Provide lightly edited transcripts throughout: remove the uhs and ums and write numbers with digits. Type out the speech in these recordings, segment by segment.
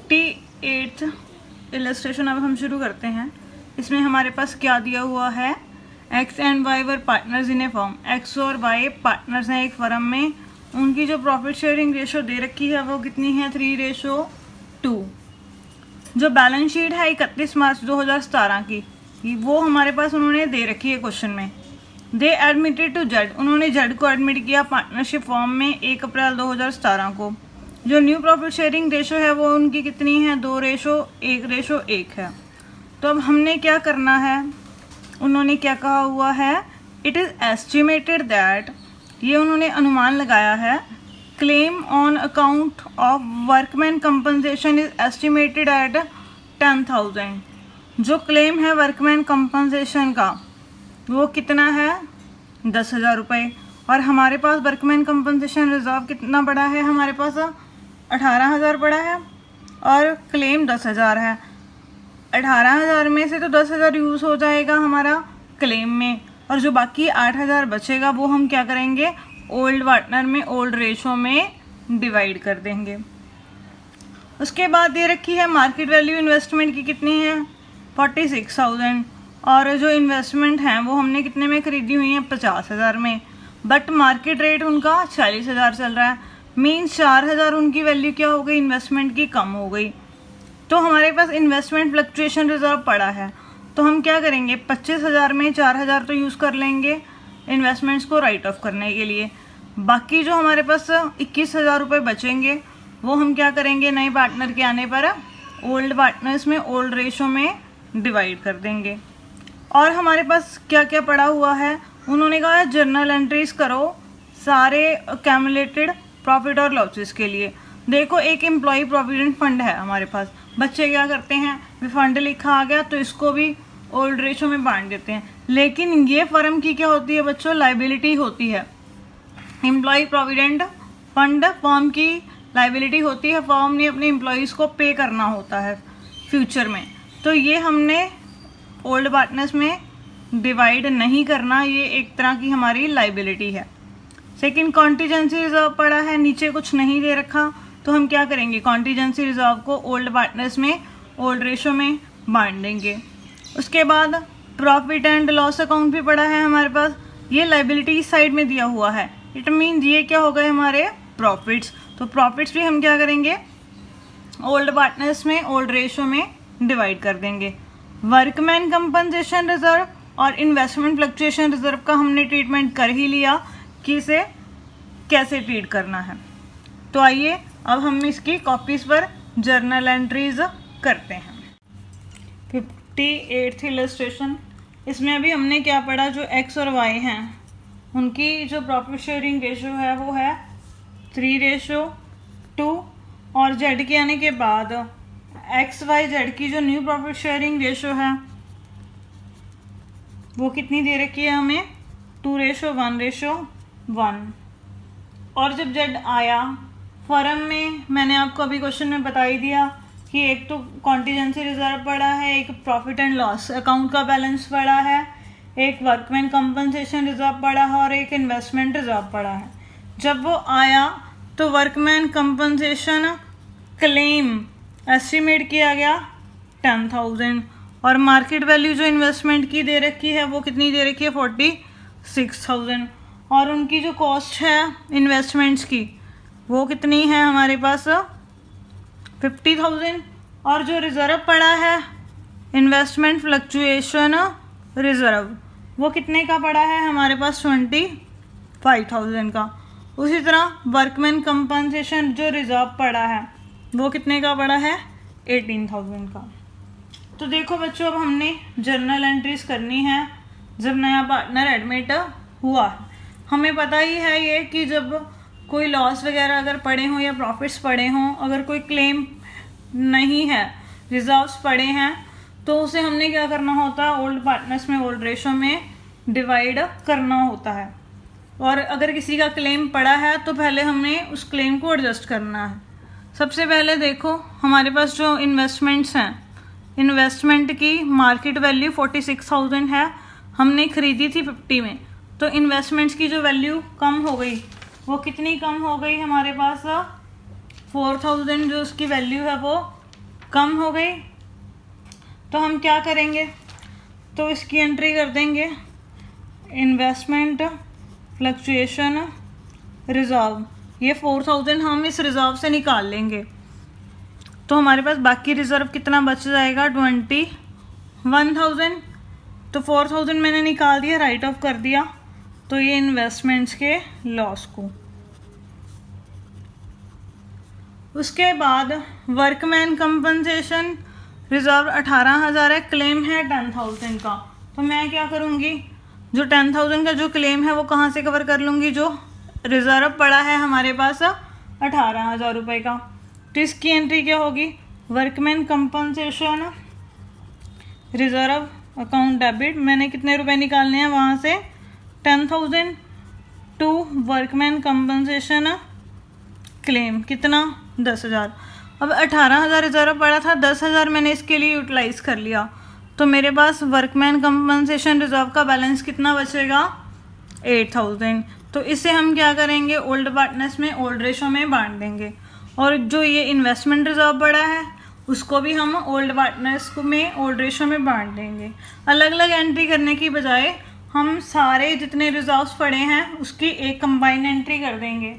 58th illustration अब हम शुरू करते हैं। इसमें हमारे पास क्या दिया हुआ है, x and why were partners in A firm. X और वाई पार्टनर्स हैं एक फर्म में, उनकी जो प्रॉफिट शेयरिंग रेशो दे रखी है वो कितनी है, 3:2। जो बैलेंस शीट है 31 मार्च 2017 की, वो हमारे पास उन्होंने दे रखी है क्वेश्चन में। दे एडमिटेड टू जेड, उन्होंने जेड को एडमिट किया पार्टनरशिप फॉर्म में 1 अप्रैल 2017 को। जो न्यू प्रॉफिट शेयरिंग रेशो है वो उनकी कितनी है, 2:1 है। तो अब हमने क्या करना है, उन्होंने क्या कहा हुआ है, इट इज़ एस्टिमेटेड दैट, ये उन्होंने अनुमान लगाया है, claim on account of workman compensation is estimated at 10,000। जो क्लेम है वर्कमैन कंपनसेशन का वो कितना है, 10,000 रुपये। और हमारे पास वर्कमैन कंपनसेशन रिजर्व कितना पड़ा है, हमारे पास 18,000 पड़ा है और क्लेम 10,000 है। 18,000 में से तो 10,000 यूज़ हो जाएगा हमारा क्लेम में, और जो बाकी 8,000 बचेगा वो हम क्या करेंगे, ओल्ड पार्टनर में ओल्ड रेशो में डिवाइड कर देंगे। उसके बाद दे रखी है मार्केट वैल्यू इन्वेस्टमेंट की कितनी है, 46,000। और जो इन्वेस्टमेंट हैं वो हमने कितने में ख़रीदी हुई है, 50,000 में। बट मार्केट रेट उनका 40,000 चल रहा है, मीन्स 4,000 उनकी वैल्यू क्या हो गई, इन्वेस्टमेंट की कम हो गई। तो हमारे पास इन्वेस्टमेंट फ्लक्चुएशन रिजर्व पड़ा है, तो हम क्या करेंगे, 25,000 में 4,000 तो यूज़ कर लेंगे इन्वेस्टमेंट्स को राइट ऑफ करने के लिए। बाकी जो हमारे पास 21,000 रुपये बचेंगे वो हम क्या करेंगे, नए पार्टनर के आने पर ओल्ड पार्टनर्स में ओल्ड रेशो में डिवाइड कर देंगे। और हमारे पास क्या क्या पड़ा हुआ है, उन्होंने कहा है जर्नल एंट्रीज करो सारे कैमुलेटेड प्रॉफिट और लॉसेस के लिए। देखो एक एम्प्लॉय प्रोविडेंट फंड है हमारे पास, बच्चे क्या करते हैं, फंड लिखा आ गया तो इसको भी ओल्ड रेशो में बांट देते हैं, लेकिन ये फर्म की क्या होती है बच्चों, लाइबिलिटी होती है। एम्प्लॉय प्रोविडेंट फंड फर्म की लाइबिलिटी होती है, फर्म ने अपने एम्प्लॉयज़ को पे करना होता है फ्यूचर में। तो ये हमने ओल्ड पार्टनर्स में डिवाइड नहीं करना, ये एक तरह की हमारी लाइबिलिटी है। सेकंड कॉन्टीजेंसी रिजर्व पड़ा है, नीचे कुछ नहीं दे रखा, तो हम क्या करेंगे, कॉन्टीजेंसी रिजर्व को ओल्ड पार्टनर्स में ओल्ड रेशो में बांट देंगे। उसके बाद प्रॉफिट एंड लॉस अकाउंट भी पड़ा है हमारे पास, ये लाइबिलिटी साइड में दिया हुआ है, इट मीन्स ये क्या हो गए हमारे प्रॉफिट्स। तो प्रॉफिट्स भी हम क्या करेंगे, ओल्ड पार्टनर्स में ओल्ड रेशो में डिवाइड कर देंगे। वर्कमैन कंपनसेशन रिजर्व और इन्वेस्टमेंट फ्लक्चुएशन रिजर्व का हमने ट्रीटमेंट कर ही लिया कि इसे कैसे ट्रीट करना है। तो आइए अब हम इसकी कॉपीज़ पर जर्नल एंट्रीज करते हैं। 58th इलस्ट्रेशन, इसमें अभी हमने क्या पढ़ा, जो एक्स और वाई हैं उनकी जो प्रॉफिट शेयरिंग रेशो है वो है 3:2, और जेड के आने के बाद एक्स वाई जेड की जो न्यू प्रॉफिट शेयरिंग रेशो है वो कितनी दे रखी है हमें, 2:1:1। और जब जेड आया फर्म में, मैंने आपको अभी क्वेश्चन में बता ही दिया कि एक तो कॉन्टीजेंसी रिजर्व पड़ा है, एक प्रॉफिट एंड लॉस अकाउंट का बैलेंस पड़ा है, एक वर्कमैन कंपनसेशन रिजर्व पड़ा है और एक इन्वेस्टमेंट रिजर्व पड़ा है। जब वो आया तो वर्कमैन कंपनसेशन क्लेम एस्टिमेट किया गया 10,000, और मार्केट वैल्यू जो इन्वेस्टमेंट की दे रखी है वो कितनी दे रखी है, 46,000। और उनकी जो कॉस्ट है इन्वेस्टमेंट्स की वो कितनी है हमारे पास, 50,000। और जो रिज़र्व पड़ा है इन्वेस्टमेंट फ्लक्चुएशन रिज़र्व वो कितने का पड़ा है हमारे पास, 25,000 का। उसी तरह वर्कमैन कंपनसेशन जो रिज़र्व पड़ा है वो कितने का पड़ा है, 18,000 का। तो देखो बच्चों, अब हमने जर्नल एंट्रीज करनी है जब नया पार्टनर एडमिट हुआ। हमें पता ही है ये कि जब कोई लॉस वगैरह अगर पड़े हों या प्रॉफिट्स पड़े हों, अगर कोई क्लेम नहीं है, रिजर्व्स पड़े हैं, तो उसे हमने क्या करना होता है, ओल्ड पार्टनर्स में ओल्ड रेशो में डिवाइड करना होता है। और अगर किसी का क्लेम पड़ा है तो पहले हमें उस क्लेम को एडजस्ट करना है। सबसे पहले देखो हमारे पास जो इन्वेस्टमेंट्स हैं, इन्वेस्टमेंट की मार्केट वैल्यू 46,000 है, हमने ख़रीदी थी 50 में, तो इन्वेस्टमेंट्स की जो वैल्यू कम हो गई वो कितनी कम हो गई हमारे पास, 4,000 जो उसकी वैल्यू है वो कम हो गई तो हम क्या करेंगे, तो इसकी एंट्री कर देंगे इन्वेस्टमेंट फ्लक्चुएशन रिजर्व। ये 4000 हम इस रिजर्व से निकाल लेंगे, तो हमारे पास बाकी रिजर्व कितना बच जाएगा 21,000। तो 4000 मैंने निकाल दिया, राइट ऑफ कर दिया, तो ये इन्वेस्टमेंट्स के लॉस को। उसके बाद वर्कमैन कंपनसेशन रिजर्व 18,000 है, क्लेम है 10,000 का। तो मैं क्या करूँगी, जो 10,000 का जो क्लेम है वो कहाँ से कवर कर लूँगी, जो रिजर्व पड़ा है हमारे पास 18,000 रुपये का। तो इसकी एंट्री क्या होगी, workman compensation reserve account debit. मैंने कितने रुपए निकालने हैं वहाँ से 10,000 टू वर्कमैन कंपनसेशन क्लेम कितना 10,000। अब 18,000 रिजर्व पड़ा था, 10,000 मैंने इसके लिए यूटिलाइज़ कर लिया, तो मेरे पास वर्कमैन कंपनसेशन रिजर्व का बैलेंस कितना बचेगा 8,000। तो इसे हम क्या करेंगे, ओल्ड पार्टनर्स में ओल्ड रेशो में बांट देंगे, और जो ये इन्वेस्टमेंट रिजर्व पड़ा है उसको भी हम ओल्ड पार्टनर्स में ओल्ड रेशो में बांट देंगे। अलग अलग एंट्री करने की बजाय हम सारे जितने रिजर्व्स पड़े हैं उसकी एक कंबाइन एंट्री कर देंगे।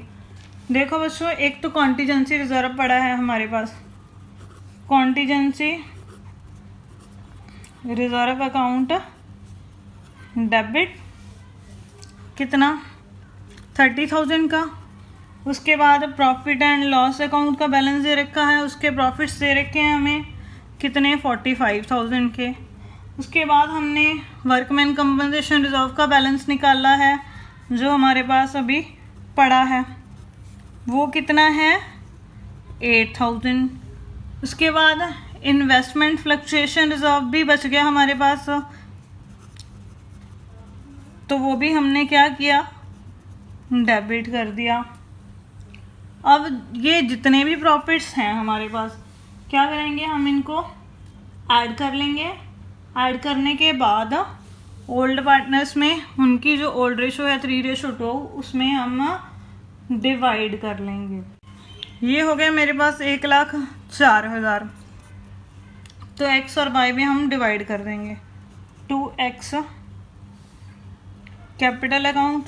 देखो बच्चों, एक तो कॉन्टीजेंसी रिजर्व पड़ा है हमारे पास, कॉन्टीजेंसी रिजर्व अकाउंट डेबिट कितना 30,000 का। उसके बाद प्रॉफिट एंड लॉस अकाउंट का बैलेंस दे रखा है, उसके प्रॉफिट्स दे रखे हैं हमें कितने 45,000 के। उसके बाद हमने वर्कमैन कंपनसेशन रिजर्व का बैलेंस निकाला है जो हमारे पास अभी पड़ा है, वो कितना है 8,000। उसके बाद इन्वेस्टमेंट फ्लक्चुएशन रिजर्व भी बच गया हमारे पास, तो वो भी हमने क्या किया डेबिट कर दिया। अब ये जितने भी प्रॉफिट्स हैं हमारे पास क्या करेंगे, हम इनको ऐड कर लेंगे। ऐड करने के बाद ओल्ड पार्टनर्स में उनकी जो ओल्ड रेशो है 3:2 उसमें हम डिवाइड कर लेंगे। ये हो गया मेरे पास 1,04,000। तो एक्स और वाई में हम डिवाइड कर देंगे 2x capital account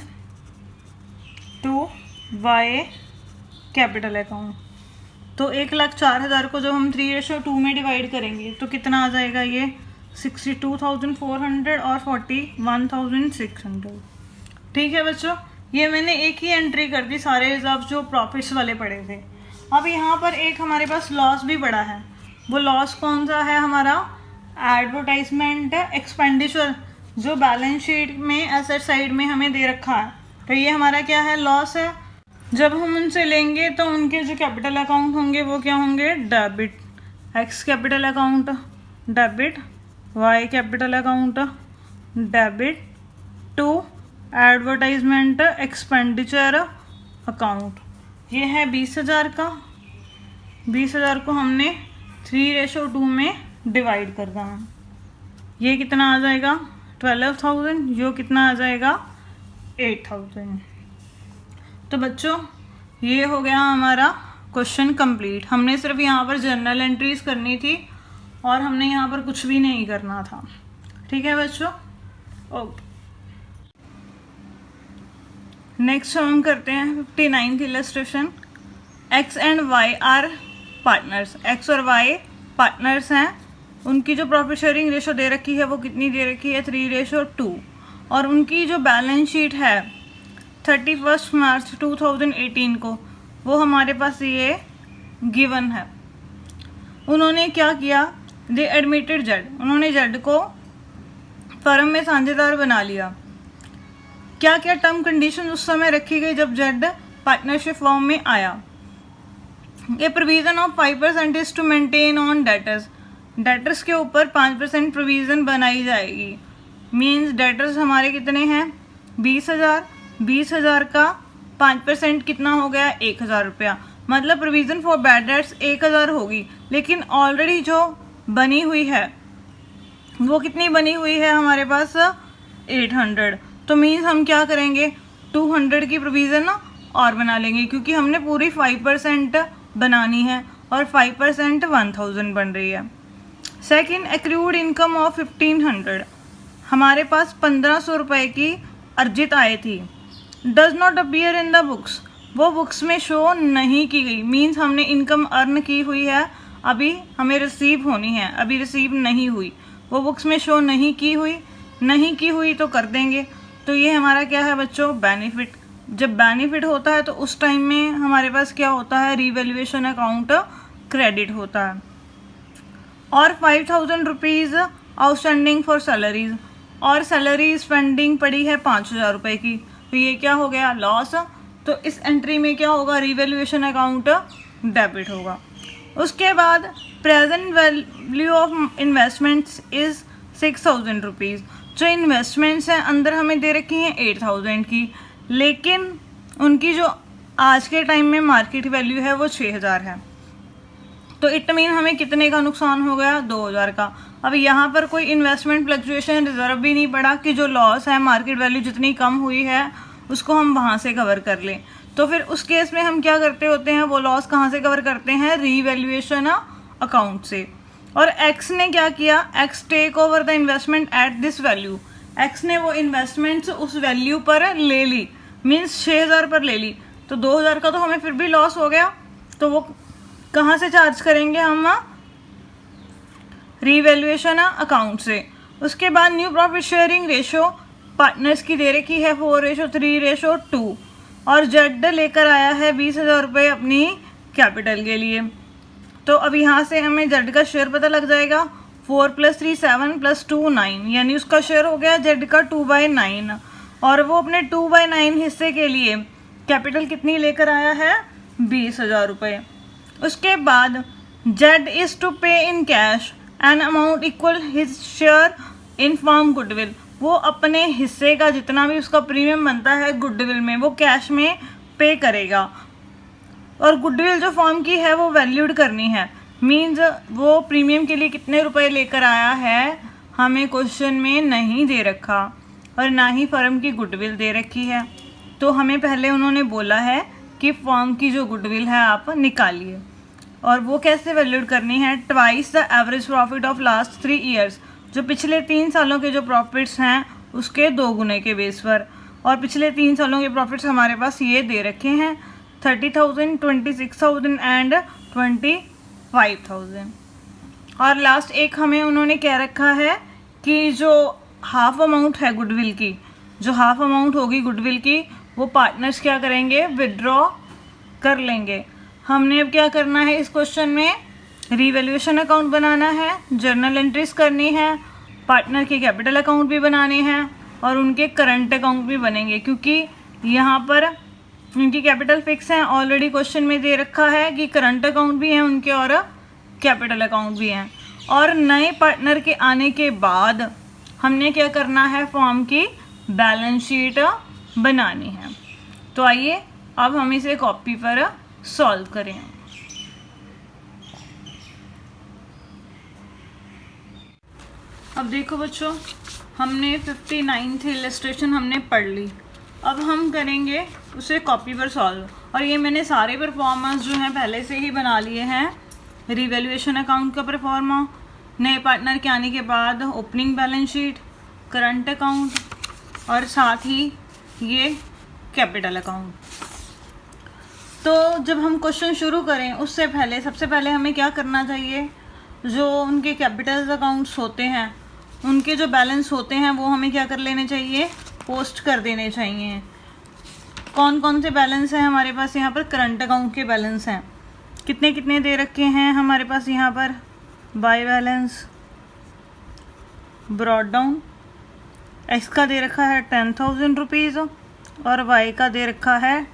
2y capital account. तो 1,04,000 को जब हम 3:2 में डिवाइड करेंगे तो कितना आ जाएगा, ये 62,400 और 41,600। ठीक है बच्चों, ये मैंने एक ही एंट्री कर दी सारे रिजर्व जो प्रॉफिट्स वाले पड़े थे। अब यहाँ पर एक हमारे पास लॉस भी पड़ा है, वो लॉस कौन सा है हमारा एडवर्टाइजमेंट एक्सपेंडिचर, जो बैलेंस शीट में एसेट साइड में हमें दे रखा है। तो ये हमारा क्या है, लॉस है। जब हम उनसे लेंगे तो उनके जो कैपिटल अकाउंट होंगे वो क्या होंगे debit, X capital account debit, Y capital account debit to advertisement expenditure account. ये है 20,000 का। 20,000 को हमने 3:2 में डिवाइड कर देना, ये कितना आ जाएगा 12,000, जो कितना आ जाएगा 8,000। तो बच्चों ये हो गया हमारा क्वेश्चन कंप्लीट। हमने सिर्फ यहाँ पर जर्नल एंट्रीज करनी थी और हमने यहाँ पर कुछ भी नहीं करना था। ठीक है बच्चों, ओके। नेक्स्ट हम करते हैं 59th illustration. X and Y are partners, X और वाई पार्टनर्स हैं। उनकी जो प्रॉफिट शेयरिंग रेशो दे रखी है वो कितनी दे रखी है 3:2, और उनकी जो बैलेंस शीट है 31 मार्च 2018 को वो हमारे पास ये गिवन है। उन्होंने क्या किया, दे एडमिटेड जेड, उन्होंने जेड को फर्म में साझेदार बना लिया। क्या क्या टर्म कंडीशन उस समय रखी गई जब जेड पार्टनरशिप फॉर्म में आया। ये provision of 5% is to maintain on debtors, debtors के ऊपर 5% प्रोविजन बनाई जाएगी। मींस डेटर्स हमारे कितने हैं 20,000, 20,000 का 5% कितना हो गया 1,000 रुपया, मतलब प्रोविजन फॉर बैड डेट्स 1,000 होगी। लेकिन ऑलरेडी जो बनी हुई है वो कितनी बनी हुई है हमारे पास 800। तो मीन्स हम क्या करेंगे 200 की प्रोविज़न और बना लेंगे, क्योंकि हमने पूरी 5% बनानी है और 5% 1000 बन रही है। सेकंड, एक्रूड इनकम ऑफ 1500, हमारे पास 1500 रुपये की अर्जित आय थी। Does not appear in the books, वो बुक्स में शो नहीं की गई। मीन्स हमने इनकम अर्न की हुई है, अभी हमें रिसीव होनी है, अभी रिसीव नहीं हुई, वो बुक्स में शो नहीं की हुई तो कर देंगे। तो ये हमारा क्या है बच्चों, बेनिफिट। जब बेनिफिट होता है तो उस टाइम में हमारे पास क्या होता है, रीवैल्यूएशन अकाउंट क्रेडिट होता है। और 5000 रुपीज़ आउटस्टैंडिंग फॉर सैलरीज, और सैलरी स्पेंडिंग पड़ी है 5000 रुपये की, तो ये क्या हो गया, लॉस। तो इस एंट्री में क्या होगा, रीवैल्यूएशन अकाउंट डेबिट होगा। उसके बाद present value of investments is 6000 rupees, जो इन्वेस्टमेंट्स हैं अंदर हमें दे रखी हैं 8000 की, लेकिन उनकी जो आज के टाइम में मार्केट वैल्यू है वो 6000 है। तो इट मीन हमें कितने का नुकसान हो गया, 2000 का। अब यहाँ पर कोई इन्वेस्टमेंट फ्लक्चुएशन रिजर्व भी नहीं पड़ा कि जो लॉस है, मार्केट वैल्यू जितनी कम हुई है उसको हम वहाँ से कवर कर लें। तो फिर उस केस में हम क्या करते होते हैं, वो लॉस कहाँ से कवर करते हैं, रीवैल्यूएशन अकाउंट से। और एक्स ने क्या किया, X take over the investment at this value, X ने वो इन्वेस्टमेंट्स उस वैल्यू पर ले ली, मीन्स 6000 पर ले ली। तो 2000 का तो हमें फिर भी लॉस हो गया, तो वो कहाँ से चार्ज करेंगे हम, रीवैल्यूएशन अकाउंट से। उसके बाद new profit sharing ratio partners की दे रखी है 4:3:2, और जेड लेकर आया है 20,000 रुपये अपनी कैपिटल के लिए। तो अब यहाँ से हमें जेड का शेयर पता लग जाएगा, 4 + 3 7 + 2 9, यानी उसका शेयर हो गया जेड का 2/9, और वो अपने 2/9 हिस्से के लिए कैपिटल कितनी लेकर आया है, 20,000 रुपये। उसके बाद जेड इज़ टू पे in cash an amount equal his share in form goodwill, वो अपने हिस्से का जितना भी उसका प्रीमियम बनता है गुडविल में, वो कैश में पे करेगा। और गुडविल जो फॉर्म की है वो वैल्यूड करनी है, मीन्स वो प्रीमियम के लिए कितने रुपए लेकर आया है हमें क्वेश्चन में नहीं दे रखा, और ना ही फर्म की गुडविल दे रखी है। तो हमें पहले उन्होंने बोला है कि फर्म की जो गुडविल है आप निकालिए, और वो कैसे वैल्यूड करनी है, twice the average profit of last 3 years, जो पिछले 3 सालों के जो प्रॉफिट्स हैं उसके 2 गुने के बेस पर। और पिछले 3 सालों के प्रॉफिट्स हमारे पास ये दे रखे हैं, 30,000, 26,000 एंड 25,000। और लास्ट एक हमें उन्होंने कह रखा है कि जो हाफ अमाउंट है गुडविल की, जो हाफ अमाउंट होगी गुडविल की, वो पार्टनर्स क्या करेंगे, विड्रॉ कर लेंगे। हमने अब क्या करना है इस क्वेश्चन में, रीवैल्यूएशन अकाउंट बनाना है, जर्नल एंट्रीज करनी है, पार्टनर के कैपिटल अकाउंट भी बनाने हैं, और उनके करंट अकाउंट भी बनेंगे, क्योंकि यहाँ पर उनकी कैपिटल फिक्स है, ऑलरेडी क्वेश्चन में दे रखा है कि करंट अकाउंट भी हैं उनके और कैपिटल अकाउंट भी हैं। और नए पार्टनर के आने के बाद हमने क्या करना है, फॉर्म की बैलेंस शीट बनानी है। तो आइए अब हम इसे कॉपी पर सॉल्व करें। अब देखो बच्चों, हमने 59th इलस्ट्रेशन हमने पढ़ ली, अब हम करेंगे उसे कॉपी पर सॉल्व। और ये मैंने सारे परफॉर्मेंस जो हैं पहले से ही बना लिए हैं, रीवैल्यूएशन अकाउंट का परफॉर्मा, नए पार्टनर के आने के बाद opening balance sheet, current account, और साथ ही ये कैपिटल अकाउंट। तो जब हम क्वेश्चन शुरू करें उससे पहले सबसे पहले हमें क्या करना चाहिए, जो उनके कैपिटल अकाउंट्स होते हैं उनके जो बैलेंस होते हैं वो हमें क्या कर लेने चाहिए, पोस्ट कर देने चाहिए। कौन कौन से बैलेंस हैं हमारे पास, यहाँ पर करंट अकाउंट के बैलेंस हैं, कितने कितने दे रखे हैं हमारे पास, यहाँ पर by balance brought down, x का दे रखा है 10,000 रुपीज़ और वाई का दे रखा है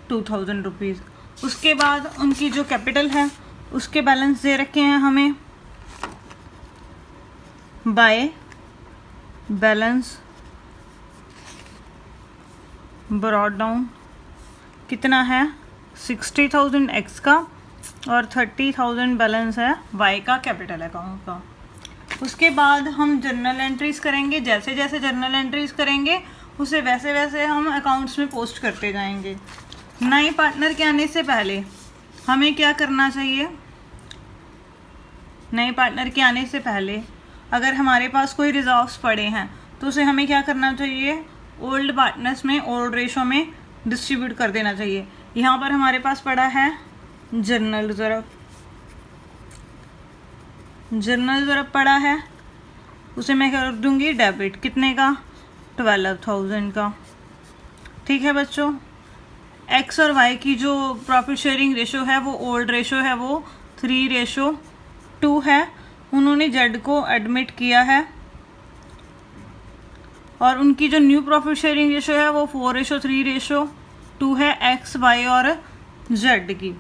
2,000 रुपीज़। उसके बाद उनकी जो कैपिटल है उसके बैलेंस दे रखे हैं हमें बाय बैलेंस ब्रॉड डाउन, कितना है 60,000 एक्स का और 30,000 बैलेंस है वाई का कैपिटल अकाउंट का। उसके बाद हम जर्नल एंट्रीज करेंगे, जैसे जैसे जर्नल एंट्रीज करेंगे उसे वैसे वैसे हम अकाउंट्स में पोस्ट करते जाएंगे। नए पार्टनर के आने से पहले हमें क्या करना चाहिए, नए पार्टनर के आने से पहले अगर हमारे पास कोई रिजर्व्स पड़े हैं तो उसे हमें क्या करना चाहिए, ओल्ड पार्टनर्स में ओल्ड रेशो में डिस्ट्रीब्यूट कर देना चाहिए। यहाँ पर हमारे पास पड़ा है जनरल रिजर्व, जनरल रिजर्व पड़ा है, उसे मैं कर दूंगी डेबिट, कितने का, 12,000 का। ठीक है बच्चों, एक्स और वाई की जो प्रॉफिट शेयरिंग रेशो है वो ओल्ड रेशो है, वो 3:2 है। उन्होंने जेड को एडमिट किया है और उनकी जो न्यू प्रॉफिट शेयरिंग रेशो है वो 4:3:2 है, एक्स वाई और जेड की।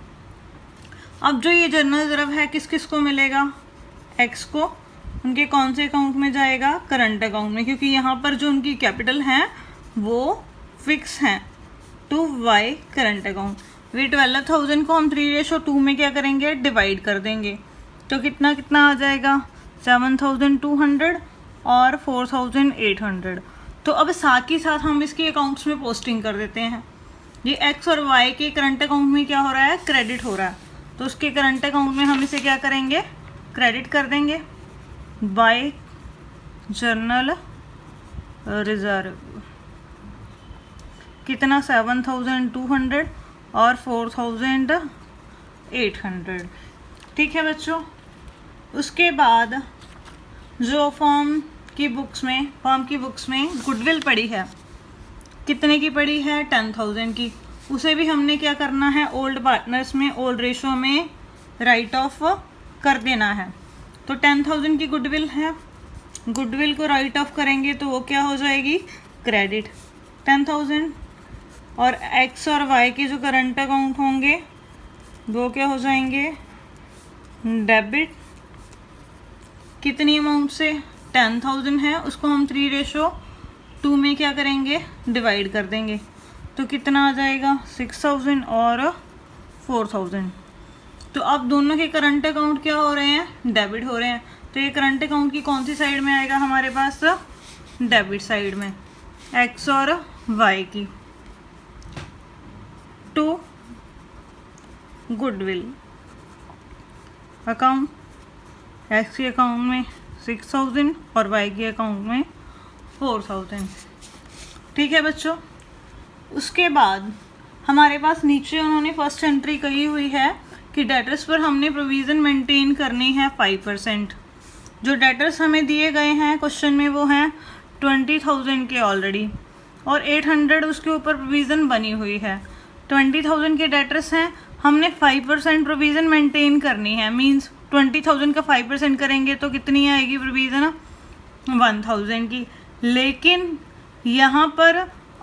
अब जो ये जनरल रिजर्व है किस किस को मिलेगा, एक्स को, उनके कौन से अकाउंट में जाएगा, करंट अकाउंट में, क्योंकि यहाँ पर जो उनकी कैपिटल हैं वो फिक्स हैं, टू वाई करंट अकाउंट। वे 12,000 को हम 3:2 में क्या करेंगे, डिवाइड कर देंगे, तो कितना कितना आ जाएगा, 7,200 और 4,800। तो अब साथ ही साथ हम इसके अकाउंट्स में पोस्टिंग कर देते हैं। ये एक्स और वाई के करंट अकाउंट में क्या हो रहा है, क्रेडिट हो रहा है, तो उसके करंट अकाउंट में हम इसे क्या करेंगे, क्रेडिट कर देंगे बाय जनरल रिजर्व। कितना, 7,200 और 4,800। ठीक है बच्चों, उसके बाद जो फर्म की बुक्स में गुडविल पड़ी है, कितने की पड़ी है, 10,000 की, उसे भी हमने क्या करना है, ओल्ड पार्टनर्स में ओल्ड रेशो में राइट ऑफ कर देना है। तो 10,000 की गुडविल है, गुडविल को राइट ऑफ करेंगे तो वो क्या हो जाएगी, क्रेडिट 10,000। और एक्स और वाई के जो करंट अकाउंट होंगे वो क्या हो जाएंगे, डेबिट। कितनी अमाउंट से, 10,000 है, उसको हम 3:2 में क्या करेंगे, डिवाइड कर देंगे, तो कितना आ जाएगा, 6,000 और 4,000। तो अब दोनों के करंट अकाउंट क्या हो रहे हैं, डेबिट हो रहे हैं। तो ये करंट अकाउंट की कौन सी साइड में आएगा हमारे पास, डेबिट साइड में, एक्स और वाई की। टू गुडविल अकाउंट, एक्स के अकाउंट में 6,000 और वाई के अकाउंट में 4,000। ठीक है बच्चों, उसके बाद हमारे पास नीचे उन्होंने फर्स्ट एंट्री कही हुई है कि डेटर्स पर हमने प्रोविज़न मेंटेन करनी है 5%। जो डेटर्स हमें दिए गए हैं क्वेश्चन में वो हैं 20,000 के ऑलरेडी, और 800 उसके ऊपर प्रोविज़न बनी हुई है। 20,000 के डेटर्स हैं, हमने 5% प्रोविज़न मेंटेन करनी है, मींस 20,000 का 5% करेंगे तो कितनी आएगी प्रोविज़न, 1,000 की। लेकिन यहाँ पर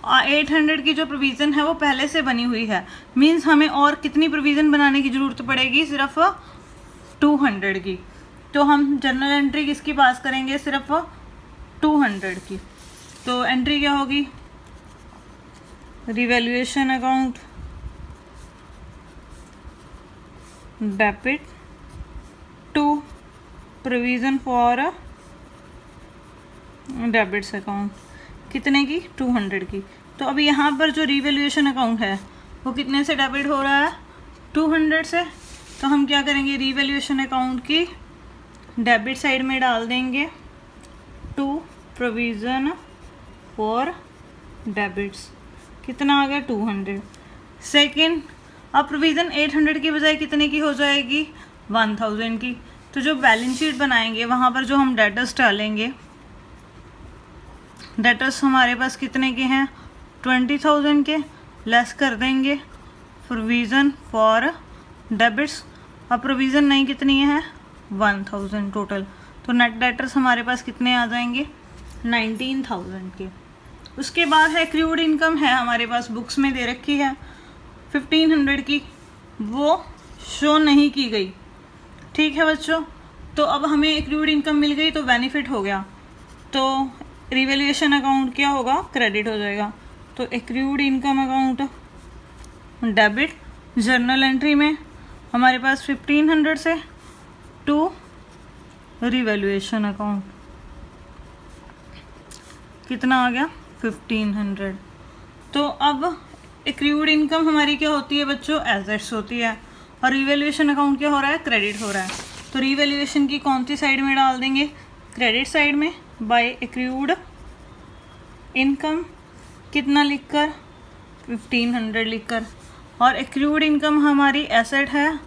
800 की जो प्रोविज़न है वो पहले से बनी हुई है, मींस हमें और कितनी प्रोविज़न बनाने की ज़रूरत पड़ेगी, सिर्फ 200 की। तो हम जनरल एंट्री किसकी पास करेंगे, सिर्फ 200 की। तो एंट्री क्या होगी, revaluation account, debit to provision for debits account, कितने की, 200 की। तो अभी यहाँ पर जो रिवैल्यूएशन अकाउंट है वो कितने से डेबिट हो रहा है, 200 से। तो हम क्या करेंगे, रिवैल्यूएशन अकाउंट की डेबिट साइड में डाल देंगे टू प्रोविज़न फॉर डेबिट्स, कितना आ गया, 200। सेकेंड, अब प्रोविज़न 800 की बजाय कितने की हो जाएगी, 1,000 की। तो जो बैलेंस शीट बनाएंगे वहाँ पर जो हम डेटर्स डालेंगे, डेटर्स हमारे पास कितने के हैं, 20,000 के, लेस कर देंगे प्रोविज़न फॉर डेबिट्स। अब प्रोविज़न नहीं कितनी है, 1,000 टोटल। तो नेट डेटर्स हमारे पास कितने आ जाएंगे, 19,000 के। उसके बाद है एक्रूड इनकम है हमारे पास बुक्स में दे रखी है 1,500 की, वो शो नहीं की गई। ठीक है बच्चों, तो अब हमें एक्रूड इनकम मिल गई तो बेनिफिट हो गया, तो रिवैल्यूएशन अकाउंट क्या होगा, क्रेडिट हो जाएगा। तो accrued income account debit, journal entry में हमारे पास 1,500 से टू रिवैल्यूएशन अकाउंट, कितना आ गया, 1,500। तो अब एक्रूड इनकम हमारी क्या होती है बच्चों, एसेट्स होती है, और रिवैल्यूएशन अकाउंट क्या हो रहा है, क्रेडिट हो रहा है। तो रीवैल्यूएशन की कौन सी साइड में डाल देंगे, क्रेडिट साइड में, बाय एक्रूड इनकम कितना लिखकर 1500 लिखकर। और एक्रूड इनकम हमारी एसेट है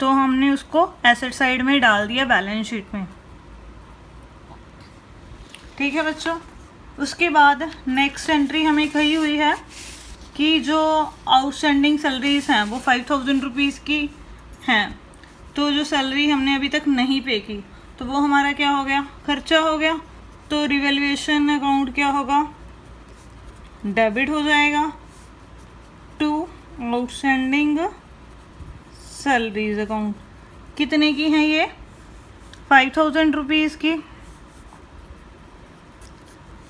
तो हमने उसको एसेट साइड में डाल दिया बैलेंस शीट में। ठीक है बच्चों। उसके बाद नेक्स्ट एंट्री हमें कही हुई है कि जो आउटस्टैंडिंग सैलरीज हैं वो 5000 रुपीज़ की हैं, तो जो सैलरी हमने अभी तक नहीं पे की तो वो हमारा क्या हो गया, खर्चा हो गया। तो रिवैल्यूएशन अकाउंट क्या होगा, डेबिट हो जाएगा टू आउटस्टैंडिंग सैलरीज अकाउंट। कितने की हैं ये, 5000 रुपीज़ की।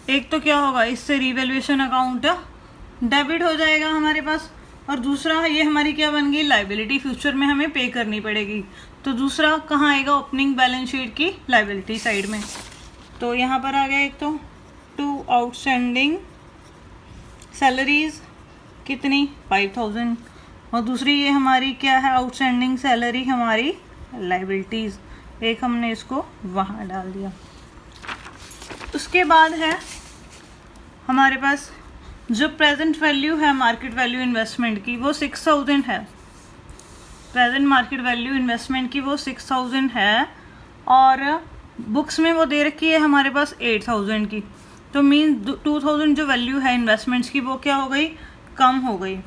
एक तो क्या होगा, इससे रिवैल्यूएशन अकाउंट डेबिट हो जाएगा हमारे पास, और दूसरा ये हमारी क्या बन गई, लाइबिलिटी, फ्यूचर में हमें पे करनी पड़ेगी। तो दूसरा कहाँ आएगा, ओपनिंग बैलेंस शीट की लाइबिलिटी साइड में। तो यहाँ पर आ गया एक तो टू आउटस्टैंडिंग सैलरीज कितनी 5000, और दूसरी ये हमारी क्या है, आउटस्टैंडिंग सैलरी हमारी लाइबिलिटीज़, एक हमने इसको वहाँ डाल दिया। उसके बाद है हमारे पास जो प्रेजेंट वैल्यू है मार्केट वैल्यू इन्वेस्टमेंट की वो 6000 है। प्रेजेंट मार्केट वैल्यू इन्वेस्टमेंट की वो 6000 है, और बुक्स में वो दे रखी है हमारे पास 8000 की। तो मीन 2000 जो वैल्यू है इन्वेस्टमेंट्स की वो क्या हो गई, कम हो गई।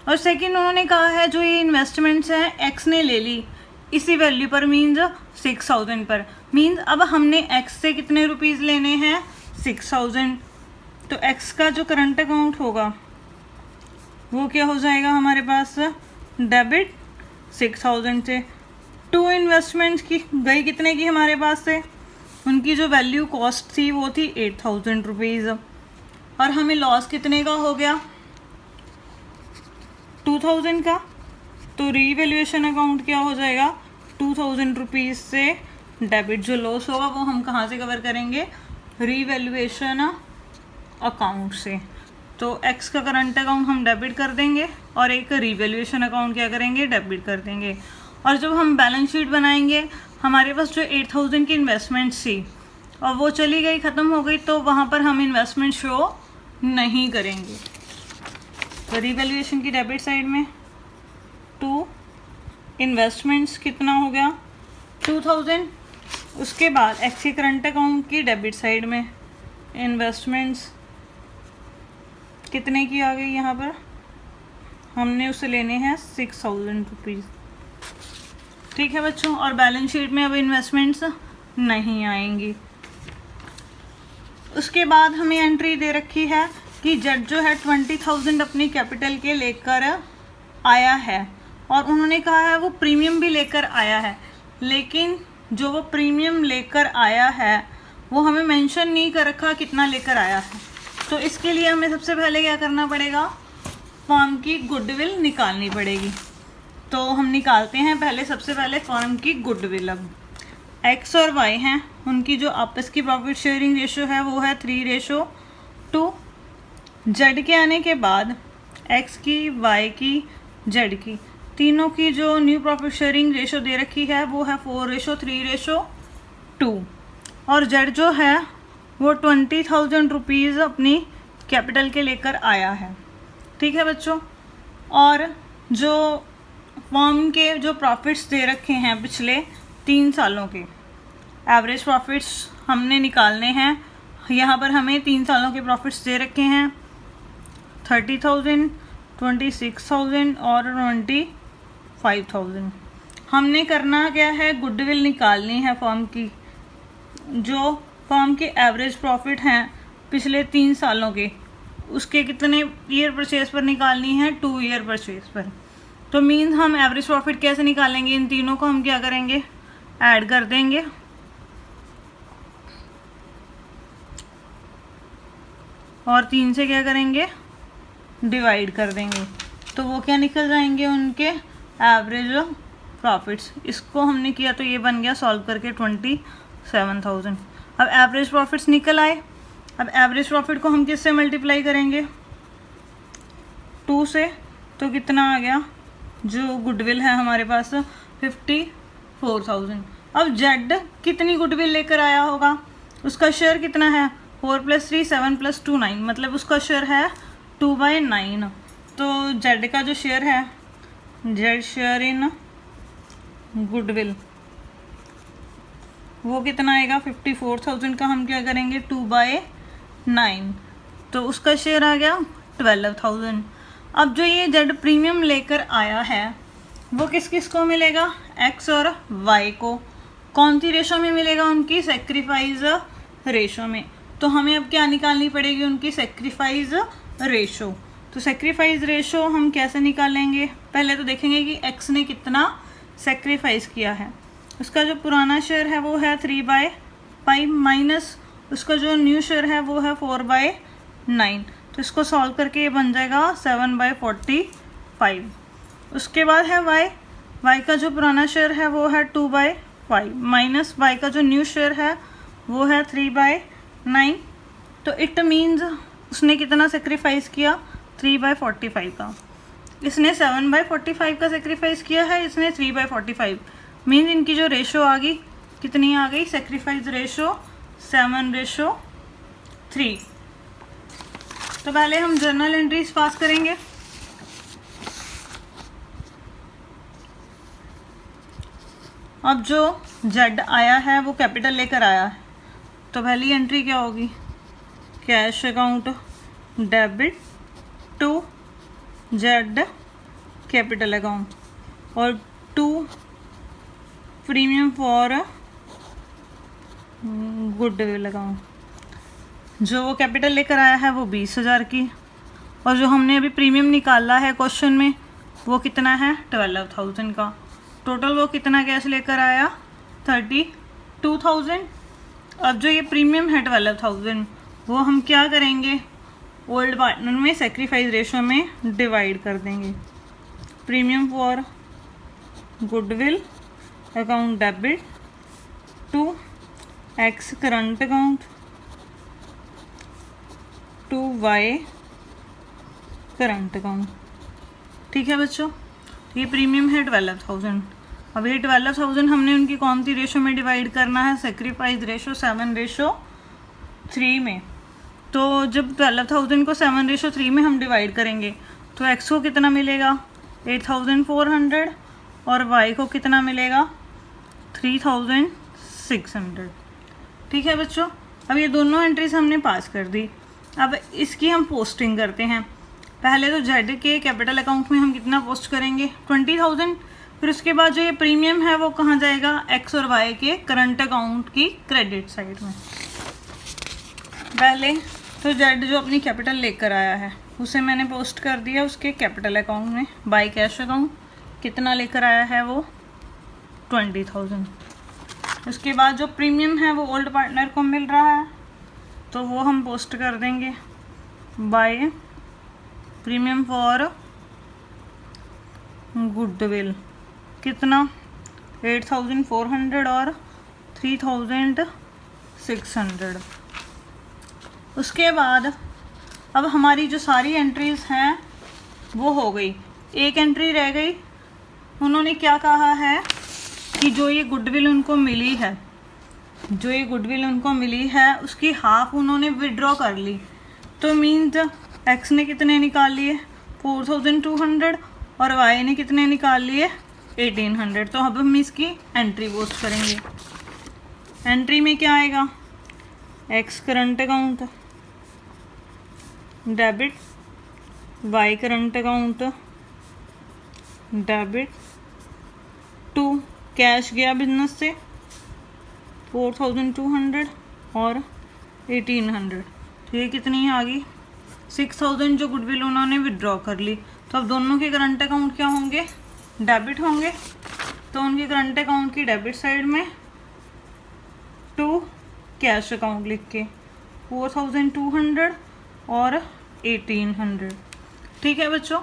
और सेकंड उन्होंने कहा है जो ये इन्वेस्टमेंट्स हैं एक्स ने ले ली इसी वैल्यू पर, मीन्स 6000 पर। मीन्स अब हमने एक्स से कितने रुपीज़ लेने हैं, 6000। तो एक्स का जो करंट अकाउंट होगा वो क्या हो जाएगा हमारे पास, डेबिट 6000 से। टू इन्वेस्टमेंट्स की गई कितने की हमारे पास से, उनकी जो वैल्यू कॉस्ट थी वो थी 8000 रुपीज़, और हमें लॉस कितने का हो गया, 2000 का। तो रीवैल्यूएशन अकाउंट क्या हो जाएगा, 2000 रुपीज़ से डेबिट। जो लॉस होगा वो हम कहाँ से कवर करेंगे, रीवैल्यूएशन अकाउंट से। तो एक्स का करंट अकाउंट हम डेबिट कर देंगे और एक रीवैल्यूएशन अकाउंट क्या करेंगे, डेबिट कर देंगे। और जब हम बैलेंस शीट बनाएंगे हमारे पास जो 8000 की इन्वेस्टमेंट्स थी और वो चली गई, ख़त्म हो गई, तो वहाँ पर हम इन्वेस्टमेंट शो नहीं करेंगे। तो रीवैल्यूएशन की डेबिट साइड में टू इन्वेस्टमेंट्स कितना हो गया 2000। उसके बाद एक्स के करंट अकाउंट की डेबिट साइड में इन्वेस्टमेंट्स कितने की आ गई, यहाँ पर हमने उसे लेने हैं 6000 रुपीज़। ठीक है बच्चों, और बैलेंस शीट में अब इन्वेस्टमेंट्स नहीं आएंगी। उसके बाद हमें एंट्री दे रखी है कि जज जो है 20000 अपनी कैपिटल के लेकर आया है, और उन्होंने कहा है वो प्रीमियम भी लेकर आया है, लेकिन जो वो प्रीमियम लेकर आया है वो हमें मेंशन नहीं कर रखा कितना लेकर आया है। तो इसके लिए हमें सबसे पहले क्या करना पड़ेगा, फर्म की गुडविल निकालनी पड़ेगी। तो हम निकालते हैं पहले, सबसे पहले फर्म की गुडविल। अब एक्स और वाई हैं, उनकी जो आपस की प्रॉफिट शेयरिंग रेशो है वो है 3:2। जेड के आने के बाद एक्स की, वाई की, जेड की, तीनों की जो न्यू प्रॉफिट शेयरिंग रेशो दे रखी है वो है 4:3:2। और जेड जो है वो 20000 रुपीज़ अपनी कैपिटल के लेकर आया है। ठीक है बच्चों, और जो फर्म के जो प्रॉफिट्स दे रखे हैं पिछले 3 सालों के एवरेज प्रॉफिट्स हमने निकालने हैं। यहाँ पर हमें 3 सालों के प्रॉफिट्स दे रखे हैं 30,000, 26,000 और 25,000। हमने करना क्या है, गुडविल निकालनी है फर्म की। जो फर्म के एवरेज प्रॉफिट हैं पिछले 3 सालों के, उसके कितने ईयर परचेज पर निकालनी है, 2 ईयर परचेज पर। तो मीन्स हम एवरेज प्रॉफिट कैसे निकालेंगे, इन तीनों को हम क्या करेंगे, ऐड कर देंगे। और 3 से क्या करेंगे, डिवाइड कर देंगे। तो वो क्या निकल जाएंगे, उनके एवरेज प्रॉफिट्स। इसको हमने किया तो ये बन गया सॉल्व करके 27,000। अब एवरेज प्रॉफिट्स निकल आए। अब एवरेज प्रॉफिट को हम किससे मल्टीप्लाई करेंगे, 2 से। तो कितना आ गया, जो गुडविल है हमारे पास 54,000। अब जेड कितनी गुडविल लेकर आया होगा, उसका शेयर कितना है 4 + 3 7 + 2 9, मतलब उसका शेयर है 2/9। तो जेड का जो शेयर है, जेड शेयर इन गुडविल, वो कितना आएगा 54,000 का हम क्या करेंगे 2/9, तो उसका शेयर आ गया 12,000। अब जो ये जेड प्रीमियम लेकर आया है वो किस किस को मिलेगा, एक्स और वाई को। कौन सी रेशो में मिलेगा, उनकी सेक्रीफाइस रेशो में। तो हमें अब क्या निकालनी पड़ेगी, उनकी सेक्रीफाइस रेशो। तो सेक्रीफाइस रेशो हम कैसे निकालेंगे, पहले तो देखेंगे कि एक्स ने कितना सेक्रीफाइस किया है। उसका जो पुराना शेयर है वो है 3/5 माइनस उसका जो न्यू शेयर है वो है 4/9। तो इसको सॉल्व करके ये बन जाएगा 7/45। उसके बाद है वाई, वाई का जो पुराना शेयर है वो है 2/5 माइनस वाई का जो न्यू शेयर है वो है 3/9। तो इट मीन्स उसने कितना सेक्रीफाइस किया 3/45 का। इसने 7/45 का सेक्रीफाइस किया है, इसने 3/45। मीन्स इनकी जो रेशो आ गई कितनी आ गई, सेक्रीफाइस रेशो 7/3। तो पहले हम जर्नल एंट्रीज पास करेंगे। अब जो जेड आया है वो कैपिटल लेकर आया है, तो पहली एंट्री क्या होगी, cash account debit to Z capital account और 2 प्रीमियम फॉर गुडविल अकाउंट। जो वो कैपिटल लेकर आया है वो 20,000 की, और जो हमने अभी प्रीमियम निकाला है क्वेश्चन में वो कितना है 12,000 का। टोटल वो कितना कैश लेकर आया 32,000। अब जो ये प्रीमियम है 12,000 वो हम क्या करेंगे, ओल्ड पार्टनर में सेक्रीफाइस रेशो में डिवाइड कर देंगे। Premium for goodwill account debit to X current account to Y current account. ठीक है बच्चों, ये प्रीमियम है 12,000। अब ये 12,000 हमने उनकी कौन सी रेशो में डिवाइड करना है, सेक्रीफाइस रेशो 7/3 में। तो जब 12,000 को 7/3 में हम डिवाइड करेंगे तो एक्स को कितना मिलेगा 8,400 और वाई को कितना मिलेगा 3,600। ठीक है बच्चों, अब ये दोनों एंट्रीज हमने पास कर दी। अब इसकी हम पोस्टिंग करते हैं। पहले तो जेड के कैपिटल अकाउंट में हम कितना पोस्ट करेंगे 20,000। फिर उसके बाद जो ये प्रीमियम है वो कहाँ जाएगा, एक्स और वाई के करंट अकाउंट की क्रेडिट साइड में। पहले तो जेड जो अपनी कैपिटल लेकर आया है उसे मैंने पोस्ट कर दिया उसके कैपिटल अकाउंट में बाय कैश अकाउंट। कितना लेकर आया है वो 20,000। उसके बाद जो प्रीमियम है वो ओल्ड पार्टनर को मिल रहा है तो वो हम पोस्ट कर देंगे बाय प्रीमियम फॉर गुडविल। कितना 8,400 और 3,600। उसके बाद अब हमारी जो सारी एंट्रीज हैं वो हो गई, एक एंट्री रह गई। उन्होंने क्या कहा है कि जो ये गुडविल उनको मिली है, जो ये गुडविल उनको मिली है उसकी हाफ उन्होंने विड्रॉ कर ली। तो मीन्स एक्स ने कितने निकाल लिए 4,200 और वाई ने कितने निकाल लिए 1,800। तो अब हम इसकी एंट्री पोस्ट करेंगे। एंट्री में क्या आएगा, X current account debit, Y current account debit to cash गया बिजनेस से 4,200 और 1,800। तो ये कितनी आ गई 6,000 जो गुडविल उन्होंने विड्रॉ कर ली। तो अब दोनों के करंट अकाउंट क्या होंगे, डेबिट होंगे। तो उनके करंट अकाउंट की डेबिट साइड में 2 कैश अकाउंट लिख के 4,200 और 1,800। ठीक है बच्चों,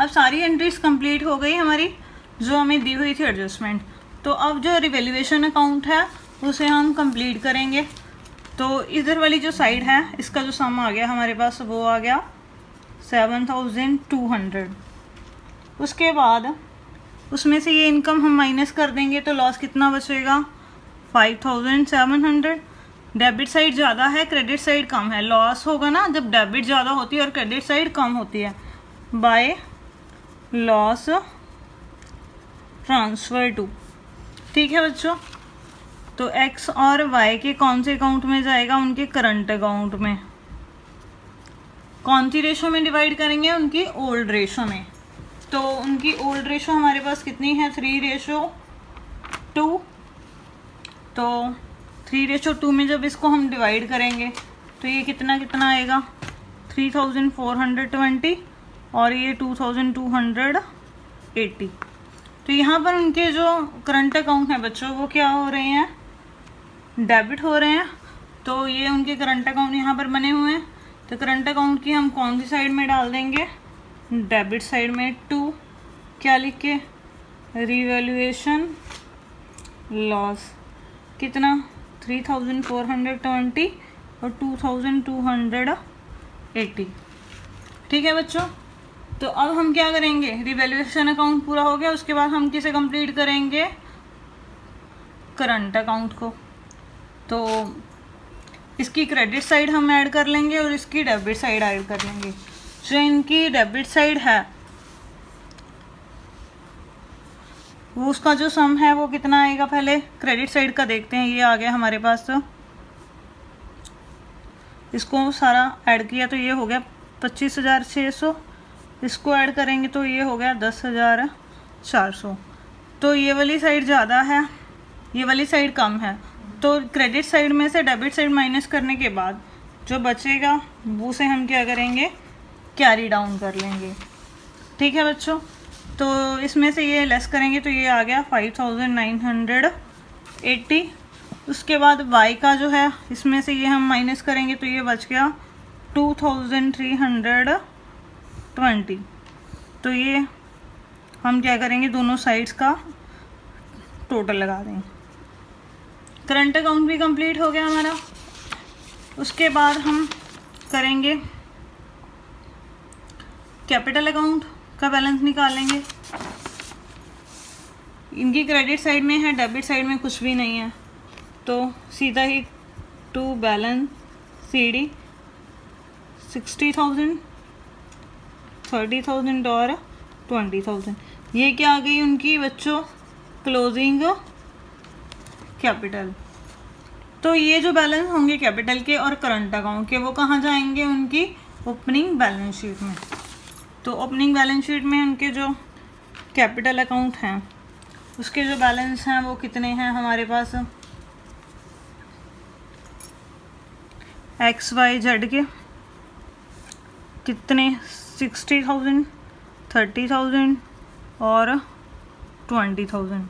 अब सारी एंट्रीज कंप्लीट हो गई हमारी जो हमें दी हुई थी एडजस्टमेंट। तो अब जो रिवैल्यूएशन अकाउंट है उसे हम कंप्लीट करेंगे। तो इधर वाली जो साइड है इसका जो सम आ गया हमारे पास वो आ गया 7,200। उसके बाद उसमें से ये इनकम हम माइनस कर देंगे तो लॉस कितना बचेगा 5700। डेबिट साइड ज़्यादा है, क्रेडिट साइड कम है। लॉस होगा ना जब डेबिट ज़्यादा होती है और क्रेडिट साइड कम होती है, बाय लॉस ट्रांसफ़र टू। ठीक है बच्चों, तो एक्स और वाई के कौन से अकाउंट में जाएगा, उनके करंट अकाउंट में। कौन सी रेशो में डिवाइड करेंगे, उनकी ओल्ड रेशो में। तो उनकी ओल्ड रेशो हमारे पास कितनी है 3:2। तो 3:2 में जब इसको हम डिवाइड करेंगे तो ये कितना कितना आएगा 3420 और ये 2280। तो यहाँ पर उनके जो करंट अकाउंट हैं बच्चों वो क्या हो रहे हैं, डेबिट हो रहे हैं। तो ये उनके करंट अकाउंट यहाँ पर बने हुए हैं। तो करंट अकाउंट की हम कौन सी साइड में डाल देंगे, डेबिट साइड में। 2 क्या लिख के, रिवैल्यूएशन लॉस कितना 3420 और 2280। ठीक है बच्चों, तो अब हम क्या करेंगे, रिवैल्यूएशन अकाउंट पूरा हो गया, उसके बाद हम किसे कंप्लीट करेंगे, करंट अकाउंट को। तो इसकी क्रेडिट साइड हम ऐड कर लेंगे और इसकी डेबिट साइड ऐड कर लेंगे। जो इनकी डेबिट साइड है वो उसका जो सम है वो कितना आएगा, पहले क्रेडिट साइड का देखते हैं। ये आ गया हमारे पास, तो इसको सारा ऐड किया तो ये हो गया 25,600। इसको ऐड करेंगे तो ये हो गया 10,400। तो ये वाली साइड ज़्यादा है, ये वाली साइड कम है। तो क्रेडिट साइड में से डेबिट साइड माइनस करने के बाद जो बचेगा वो से हम क्या करेंगे, कैरी डाउन कर लेंगे। ठीक है बच्चों, तो इसमें से ये लेस करेंगे तो ये आ गया 5980। उसके बाद y का जो है इसमें से ये हम माइनस करेंगे तो ये बच गया 2320। तो ये हम क्या करेंगे, दोनों साइड्स का टोटल लगा देंगे। करंट अकाउंट भी कंप्लीट हो गया हमारा। उसके बाद हम करेंगे कैपिटल अकाउंट का बैलेंस निकालेंगे। इनकी क्रेडिट साइड में है, डेबिट साइड में कुछ भी नहीं है, तो सीधा ही टू बैलेंस CD 60,000, 30,000 और 20,000। ये क्या आ गई उनकी बच्चों, क्लोजिंग कैपिटल। तो ये जो बैलेंस होंगे कैपिटल के और करंट अकाउंट के वो कहाँ जाएंगे, उनकी ओपनिंग बैलेंस शीट में। तो ओपनिंग बैलेंस शीट में उनके जो कैपिटल अकाउंट हैं उसके जो बैलेंस हैं वो कितने हैं हमारे पास, XYZ के कितने 60,000, 30,000 और 20,000।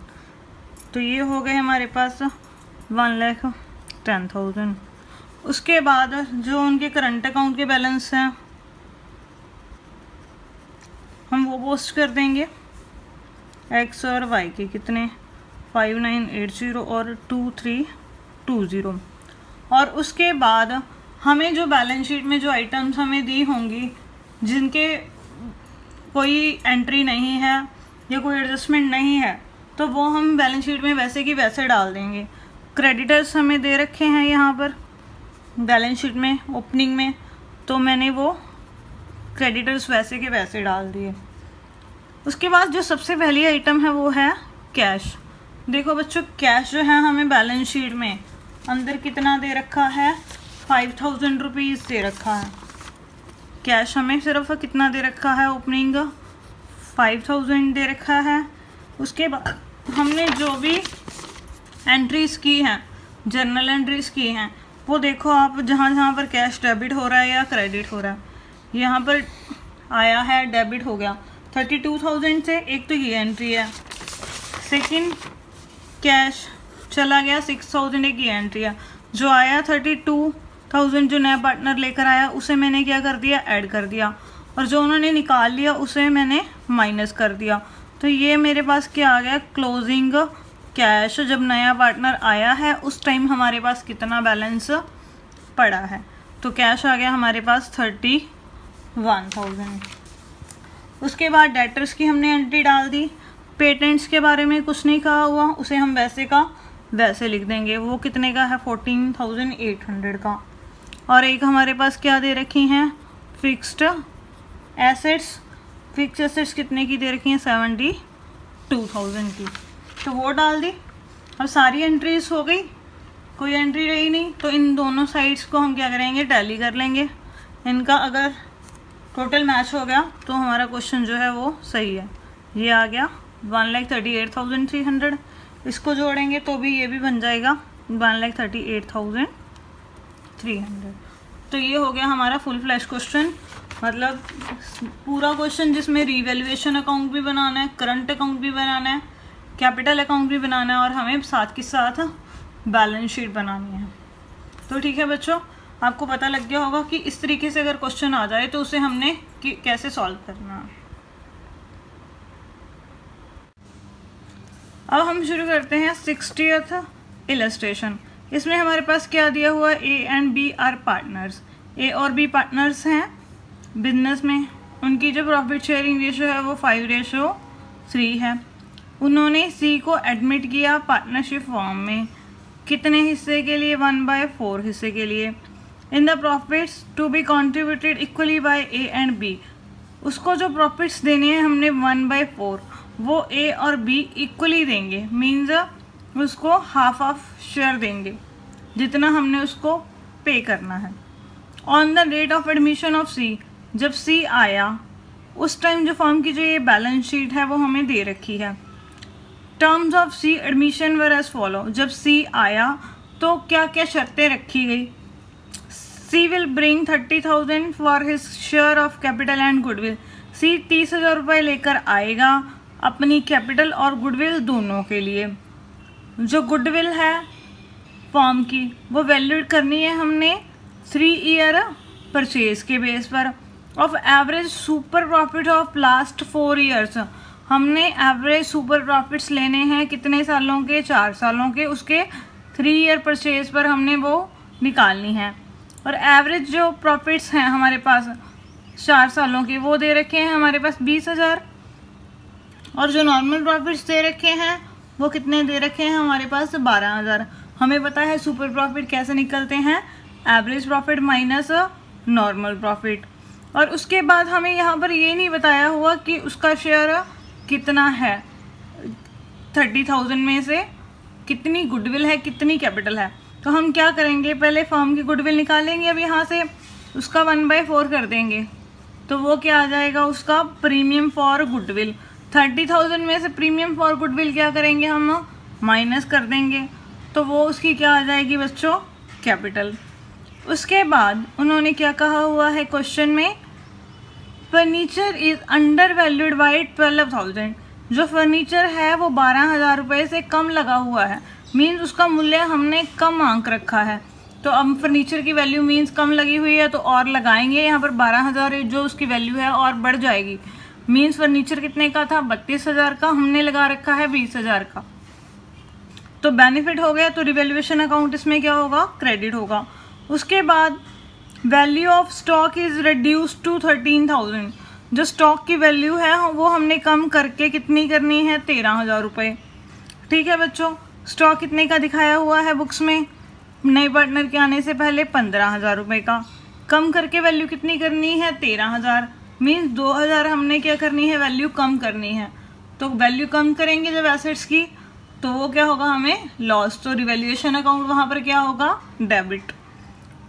तो ये हो गए हमारे पास 1,10,000। उसके बाद जो उनके करंट अकाउंट के बैलेंस हैं हम वो पोस्ट कर देंगे। एक्स और वाई के कितने 5980 और 2320। और उसके बाद हमें जो बैलेंस शीट में जो आइटम्स हमें दी होंगी जिनके कोई एंट्री नहीं है या कोई एडजस्टमेंट नहीं है तो वो हम बैलेंस शीट में वैसे की वैसे डाल देंगे। क्रेडिटर्स हमें दे रखे हैं यहाँ पर बैलेंस शीट में ओपनिंग में, तो मैंने वो क्रेडिटर्स वैसे के वैसे डाल दिए। उसके बाद जो सबसे पहली आइटम है वो है कैश। देखो बच्चों, कैश जो है हमें बैलेंस शीट में अंदर कितना दे रखा है, 5,000 रुपीज़ दे रखा है। कैश हमें सिर्फ कितना दे रखा है, ओपनिंग 5,000 दे रखा है। उसके बाद हमने जो भी एंट्रीज़ की हैं, जर्नल एंट्रीज़ की हैं, वो देखो आप जहाँ जहाँ पर कैश डेबिट हो रहा है या क्रेडिट हो रहा है। यहाँ पर आया है डेबिट हो गया 32,000 से, एक तो ये एंट्री है। सेकंड कैश चला गया 6,000, एक ये एंट्री है। जो आया 32,000 जो नया पार्टनर लेकर आया उसे मैंने क्या कर दिया, ऐड कर दिया, और जो उन्होंने निकाल लिया उसे मैंने माइनस कर दिया। तो ये मेरे पास क्या आ गया, क्लोजिंग कैश। जब नया पार्टनर आया है उस टाइम हमारे पास कितना बैलेंस पड़ा है, तो कैश आ गया हमारे पास 31,000। उसके बाद डेटर्स की हमने एंट्री डाल दी पेटेंट्स के बारे में कुछ नहीं कहा हुआ, उसे हम वैसे का वैसे लिख देंगे। वो कितने का है? 14,800 का। और एक हमारे पास क्या दे रखी हैं? Fixed assets. फिक्स्ड एसेट्स कितने की दे रखी हैं? 72,000 की। तो वो डाल दी। अब सारी एंट्रीज हो गई, कोई एंट्री रही नहीं, तो इन दोनों साइड्स को हम क्या करेंगे? टैली कर लेंगे। इनका अगर टोटल मैच हो गया तो हमारा क्वेश्चन जो है वो सही है। ये आ गया 1,38,300। इसको जोड़ेंगे तो भी ये भी बन जाएगा 1,38,300। तो ये हो गया हमारा फुल फ्लैश क्वेश्चन, मतलब पूरा क्वेश्चन जिसमें रिवैल्यूएशन अकाउंट भी बनाना है, करंट अकाउंट भी बनाना है, कैपिटल अकाउंट भी बनाना है, और हमें साथ के साथ बैलेंस शीट बनानी है। तो ठीक है बच्चों, आपको पता लग गया होगा कि इस तरीके से अगर क्वेश्चन आ जाए तो उसे हमने कैसे सॉल्व करना है। अब हम शुरू करते हैं 60th इलस्ट्रेशन। इसमें हमारे पास क्या दिया हुआ? A and B are partners. A और बी पार्टनर्स हैं बिजनेस में। उनकी जो प्रॉफिट शेयरिंग रेशो है वो 5:3 है। उन्होंने सी को एडमिट किया पार्टनरशिप फॉर्म में। कितने हिस्से के लिए? 1/4 हिस्से के लिए। In the profits to be contributed equally by A and B. उसको जो प्रॉफिट्स देने हैं हमने 1/4, वो ए और बी इक्वली देंगे, मीन्स उसको हाफ ऑफ शेयर देंगे जितना हमने उसको पे करना है। On the date of admission of C, जब सी आया उस टाइम जो फॉर्म की जो ये बैलेंस शीट है वो हमें दे रखी है। Terms of C admission were as follow. जब सी आया तो क्या क्या शर्तें रखी गई? C will bring 30,000 for his share of capital and goodwill. C 30,000 रुपये लेकर आएगा अपनी कैपिटल और गुडविल दोनों के लिए। जो गुडविल है फॉर्म की वो वैल्यूड करनी है हमने 3 ईयर परचेज के बेस पर। Of average super profit of last 4 years. हमने एवरेज सुपर प्रॉफिट्स लेने हैं कितने सालों के? 4 सालों के। उसके 3 ईयर परचेज पर हमने वो निकालनी है। और एवरेज जो प्रॉफिट्स हैं हमारे पास 4 सालों के वो दे रखे हैं हमारे पास 20,000। और जो नॉर्मल प्रॉफिट्स दे रखे हैं वो कितने दे रखे हैं हमारे पास? 12,000। हमें पता है सुपर प्रॉफिट कैसे निकलते हैं? Average profit minus normal profit. और उसके बाद हमें यहाँ पर ये नहीं बताया हुआ कि उसका शेयर कितना है। 30,000 में से कितनी गुडविल है, कितनी कैपिटल है। तो हम क्या करेंगे? पहले फर्म की गुडविल निकालेंगे। अब यहाँ से उसका 1/4 कर देंगे तो वो क्या आ जाएगा? उसका प्रीमियम फॉर गुडविल। 30,000 में से प्रीमियम फॉर गुडविल क्या करेंगे? हम माइनस कर देंगे तो वो उसकी क्या आ जाएगी बच्चों? कैपिटल। उसके बाद उन्होंने क्या कहा हुआ है क्वेश्चन में? Furniture is under valued by 12,000। जो फर्नीचर है वो 12,000 रुपये से कम लगा हुआ है, मीन्स उसका मूल्य हमने कम आंक रखा है। तो अब फर्नीचर की वैल्यू मीन्स कम लगी हुई है तो और लगाएंगे यहाँ पर 12,000 जो उसकी वैल्यू है और बढ़ जाएगी। मीन्स फर्नीचर कितने का था? 32,000 का, हमने लगा रखा है 20,000 का। तो बेनिफिट हो गया। तो रिवैल्यूएशन अकाउंट इसमें क्या होगा? क्रेडिट होगा। उसके बाद value of stock is reduce to 13,000। जो स्टॉक की वैल्यू है वो हमने कम करके कितनी करनी है? 13,000 रुपये। ठीक है बच्चों, स्टॉक कितने का दिखाया हुआ है बुक्स में? नए पार्टनर के आने से पहले 15,000 रुपये का। कम करके वैल्यू कितनी करनी है? 13,000। मीन्स 2,000 हमने क्या करनी है? वैल्यू कम करनी है। तो वैल्यू कम करेंगे जब एसेट्स की तो वो क्या होगा? हमें लॉस। तो रिवैल्यूएशन अकाउंट वहाँ पर क्या होगा? डेबिट।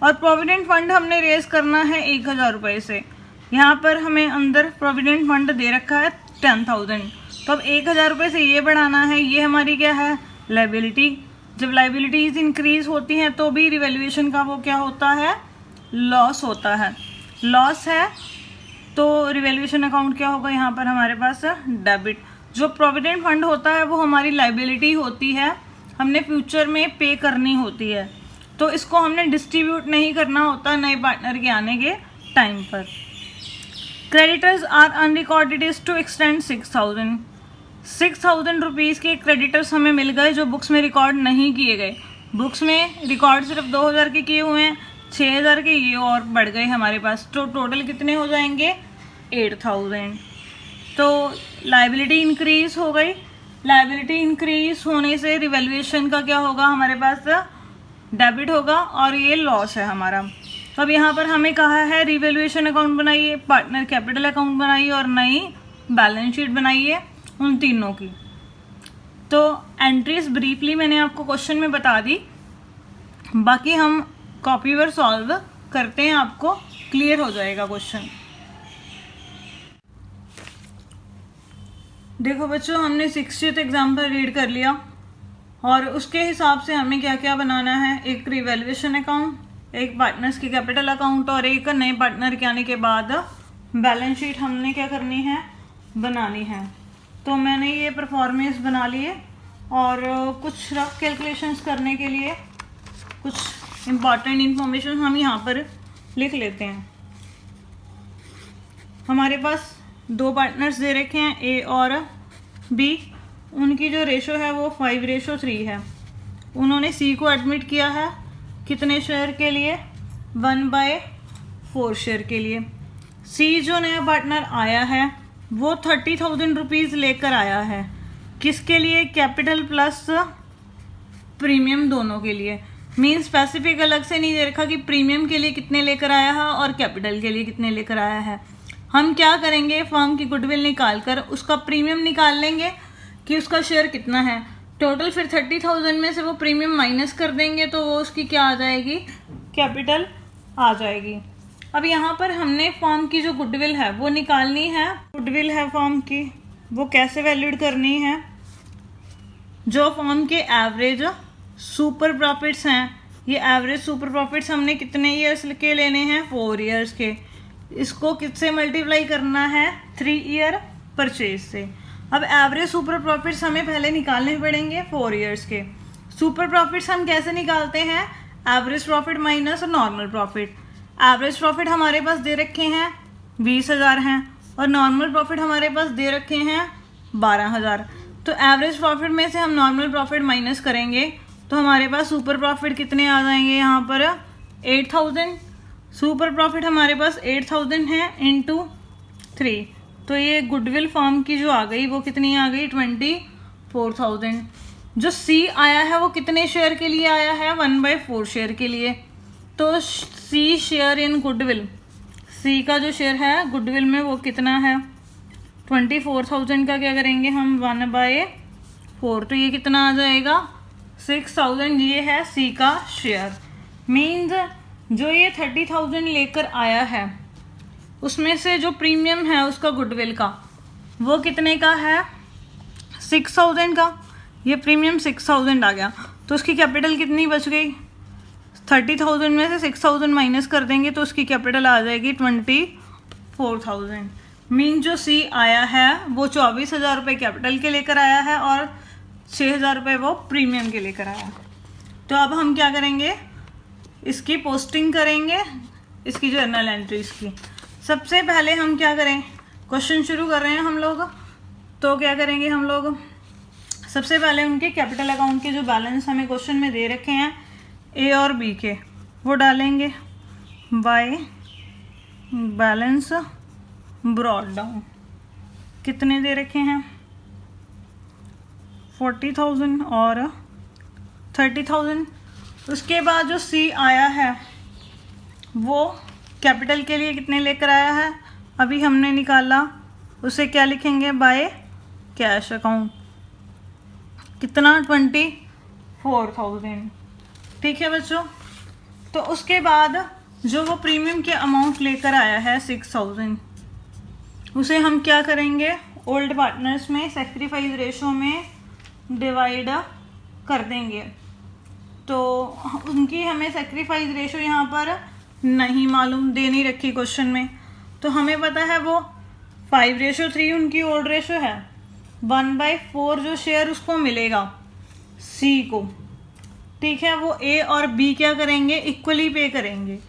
और प्रोविडेंट फंड हमने रेज करना है 1,000 रुपये से। यहाँ पर हमें अंदर प्रोविडेंट फंड दे रखा है 10,000। तो अब 1,000 रुपये से ये बढ़ाना है। ये हमारी क्या है? लाइबिलिटी। जब लाइबिलिटीज इंक्रीज होती हैं तो भी रिवैल्यूएशन का वो क्या होता है? लॉस होता है। लॉस है तो रिवैल्यूएशन अकाउंट क्या होगा? यहाँ पर हमारे पास डेबिट। जो प्रोविडेंट फंड होता है वो हमारी लाइबिलिटी होती है, हमने फ्यूचर में पे करनी होती है। तो इसको हमने डिस्ट्रीब्यूट नहीं करना होता नए पार्टनर के आने के टाइम पर। Creditors are unrecorded is to extend 6,000 rupees के क्रेडिटर्स हमें मिल गए जो बुक्स में रिकॉर्ड नहीं किए गए। बुक्स में रिकॉर्ड सिर्फ 2,000 के किए हुए हैं, 6,000 के ये और बढ़ गए हमारे पास। तो टोटल कितने हो जाएंगे? 8,000। तो तो लायबिलिटी इंक्रीज हो गई, लायबिलिटी इंक्रीज होने से रिवैल्यूएशन का क्या होगा, हमारे पास डेबिट होगा और ये लॉस है हमारा। तो अब यहाँ पर हमें कहा है रिवैल्यूएशन अकाउंट बनाइए, पार्टनर कैपिटल अकाउंट बनाइए और नई बैलेंस शीट बनाइए उन तीनों की। तो एंट्रीज ब्रीफली मैंने आपको क्वेश्चन में बता दी, बाकी हम कॉपी पर सॉल्व करते हैं, आपको क्लियर हो जाएगा क्वेश्चन। देखो बच्चों, हमने 60th एग्जाम्पल रीड कर लिया और उसके हिसाब से हमें क्या क्या बनाना है, एक रिवैल्यूएशन अकाउंट, एक पार्टनर्स की कैपिटल अकाउंट और एक नए पार्टनर के आने के बाद बैलेंस शीट हमने क्या करनी है, बनानी है। तो मैंने ये परफॉर्मेंस बना लिए और कुछ रफ कैलकुलेशंस करने के लिए कुछ इम्पॉर्टेंट इंफॉर्मेशन हम यहाँ पर लिख लेते हैं। हमारे पास 2 पार्टनर्स दे रखे हैं, ए और बी। उनकी जो रेशो है वो 5:3 है। उन्होंने सी को एडमिट किया है कितने शेयर के लिए, 1/4 शेयर के लिए। सी जो नया पार्टनर आया है वो 30,000 रुपीज़ लेकर आया है, किसके लिए, कैपिटल प्लस प्रीमियम दोनों के लिए। मीन स्पेसिफिक अलग से नहीं दे रखा कि प्रीमियम के लिए कितने लेकर आया है और कैपिटल के लिए कितने लेकर आया है। हम क्या करेंगे, फर्म की गुडविल निकाल कर उसका प्रीमियम निकाल लेंगे कि उसका शेयर कितना है टोटल, फिर 30,000 में से वो प्रीमियम माइनस कर देंगे तो वो उसकी क्या आ जाएगी, कैपिटल आ जाएगी। अब यहाँ पर हमने फर्म की जो गुडविल है वो निकालनी है। गुडविल है फर्म की, वो कैसे वैल्यूड करनी है, जो फर्म के एवरेज सुपर प्रॉफिट्स हैं, ये एवरेज सुपर प्रॉफिट्स हमने कितने ईयर्स के लेने हैं, 4 ईयर्स के। इसको किससे मल्टीप्लाई करना है, 3 ईयर परचेज से। अब एवरेज सुपर प्रॉफिट्स हमें पहले निकालने पड़ेंगे 4 ईयर्स के। सुपर प्रॉफिट्स हम कैसे निकालते हैं, average profit minus normal profit. Average profit हमारे पास दे रखे हैं 20,000 हैं और नॉर्मल प्रॉफिट हमारे पास दे रखे हैं 12,000। तो एवरेज प्रॉफिट में से हम नॉर्मल प्रॉफिट माइनस करेंगे तो हमारे पास सुपर प्रॉफिट कितने आ जाएंगे, यहाँ पर 8,000। सुपर प्रॉफिट हमारे पास 8,000 है इंटू 3, तो ये गुडविल फर्म की जो आ गई वो कितनी आ गई, 24,000। जो सी आया है वो कितने शेयर के लिए आया है, 1/4 शेयर के लिए। तो सी शेयर इन गुडविल, सी का जो शेयर है गुडविल में वो कितना है, 24,000 का क्या करेंगे हम, 1/4, तो ये कितना आ जाएगा, 6,000। ये है सी का शेयर। मीन्स जो ये 30,000 लेकर आया है उसमें से जो प्रीमियम है उसका गुडविल का वो कितने का है, 6,000 का। ये प्रीमियम 6,000 आ गया तो उसकी कैपिटल कितनी बच गई, 30,000 में से 6,000 माइनस कर देंगे तो उसकी कैपिटल आ जाएगी 24,000। मीन जो सी आया है वो 24,000 रुपये कैपिटल के लेकर आया है और 6,000 रुपये वो प्रीमियम के लेकर आया। तो अब हम क्या करेंगे, इसकी पोस्टिंग करेंगे, इसकी जर्नल एंट्रीज की। सबसे पहले हम क्या करें, क्वेश्चन शुरू कर रहे हैं हम लोग, तो क्या करेंगे हम लोग, सबसे पहले उनके कैपिटल अकाउंट के जो बैलेंस हमें क्वेश्चन में दे रखे हैं ए और बी के, वो डालेंगे बाय बैलेंस ब्रॉड डाउन। कितने दे रखे हैं, 40,000 और 30,000। उसके बाद जो सी आया है वो कैपिटल के लिए कितने लेकर आया है, अभी हमने निकाला, उसे क्या लिखेंगे, बाय कैश अकाउंट, कितना, 24,000। ठीक है बच्चों। तो उसके बाद जो वो प्रीमियम के अमाउंट लेकर आया है 6,000, उसे हम क्या करेंगे, ओल्ड पार्टनर्स में सेक्रीफाइस रेशो में डिवाइड कर देंगे। तो उनकी हमें सेक्रीफाइस रेशो यहाँ पर नहीं मालूम, दे नहीं रखी क्वेश्चन में। तो हमें पता है वो 5:3 उनकी ओल्ड रेशो है, 1/4 जो शेयर उसको मिलेगा सी को। ठीक है, वो ए और बी क्या करेंगे, इक्वली पे करेंगे।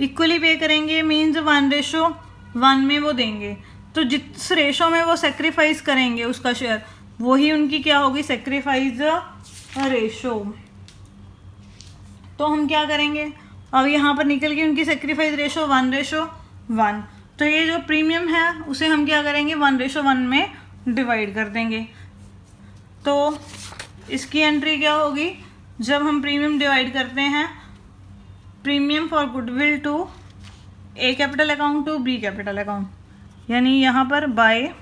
इक्वली पे करेंगे मीन्स 1:1 में वो देंगे। तो जिस रेशो में वो सेक्रीफाइस करेंगे उसका शेयर, वही उनकी क्या होगी, सेक्रीफाइस रेशो। तो हम क्या करेंगे, अब यहाँ पर निकल गई उनकी सेक्रीफाइस रेशो 1:1। तो तो ये जो प्रीमियम है उसे हम क्या करेंगे 1:1 में डिवाइड कर देंगे। तो इसकी एंट्री क्या होगी, जब हम प्रीमियम डिवाइड करते हैं premium for goodwill to A capital account to B capital account, यानी यहाँ पर by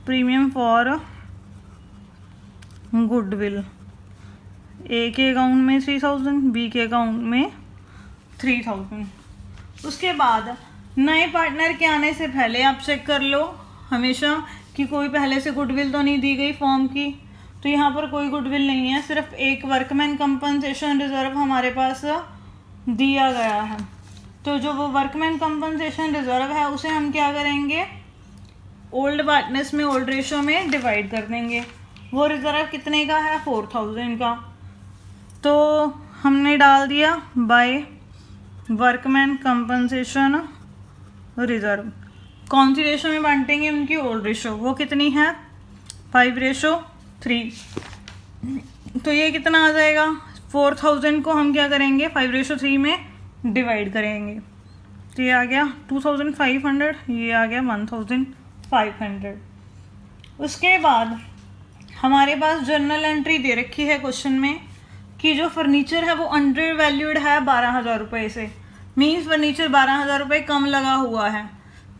premium for goodwill A के अकाउंट में 3000, बी के अकाउंट में 3000। उसके बाद नए पार्टनर के आने से पहले आप चेक कर लो हमेशा कि कोई पहले से गुडविल तो नहीं दी गई फॉर्म की। तो यहाँ पर कोई गुडविल नहीं है, सिर्फ एक वर्कमैन कंपनसेशन रिजर्व हमारे पास दिया गया है। तो जो वो वर्कमैन कंपनसेशन रिजर्व है उसे हम क्या करेंगे, ओल्ड पार्टनर्स में ओल्ड रेशो में डिवाइड कर देंगे। वो रिजर्व कितने का है 4000 का, तो हमने डाल दिया बाय वर्कमैन कंपनसेशन रिजर्व। कौन सी रेशो में बांटेंगे, उनकी ओल्ड रेशो, वो कितनी है 5:3। तो ये कितना आ जाएगा 4000 को हम क्या करेंगे 5:3 में डिवाइड करेंगे। तो ये आ गया 2500, ये आ गया 1500। उसके बाद हमारे पास जर्नल एंट्री दे रखी है क्वेश्चन में कि जो फर्नीचर है वो अंडर वैल्यूड है 12,000 रुपये से, मीन्स फर्नीचर 12,000 रुपये कम लगा हुआ है।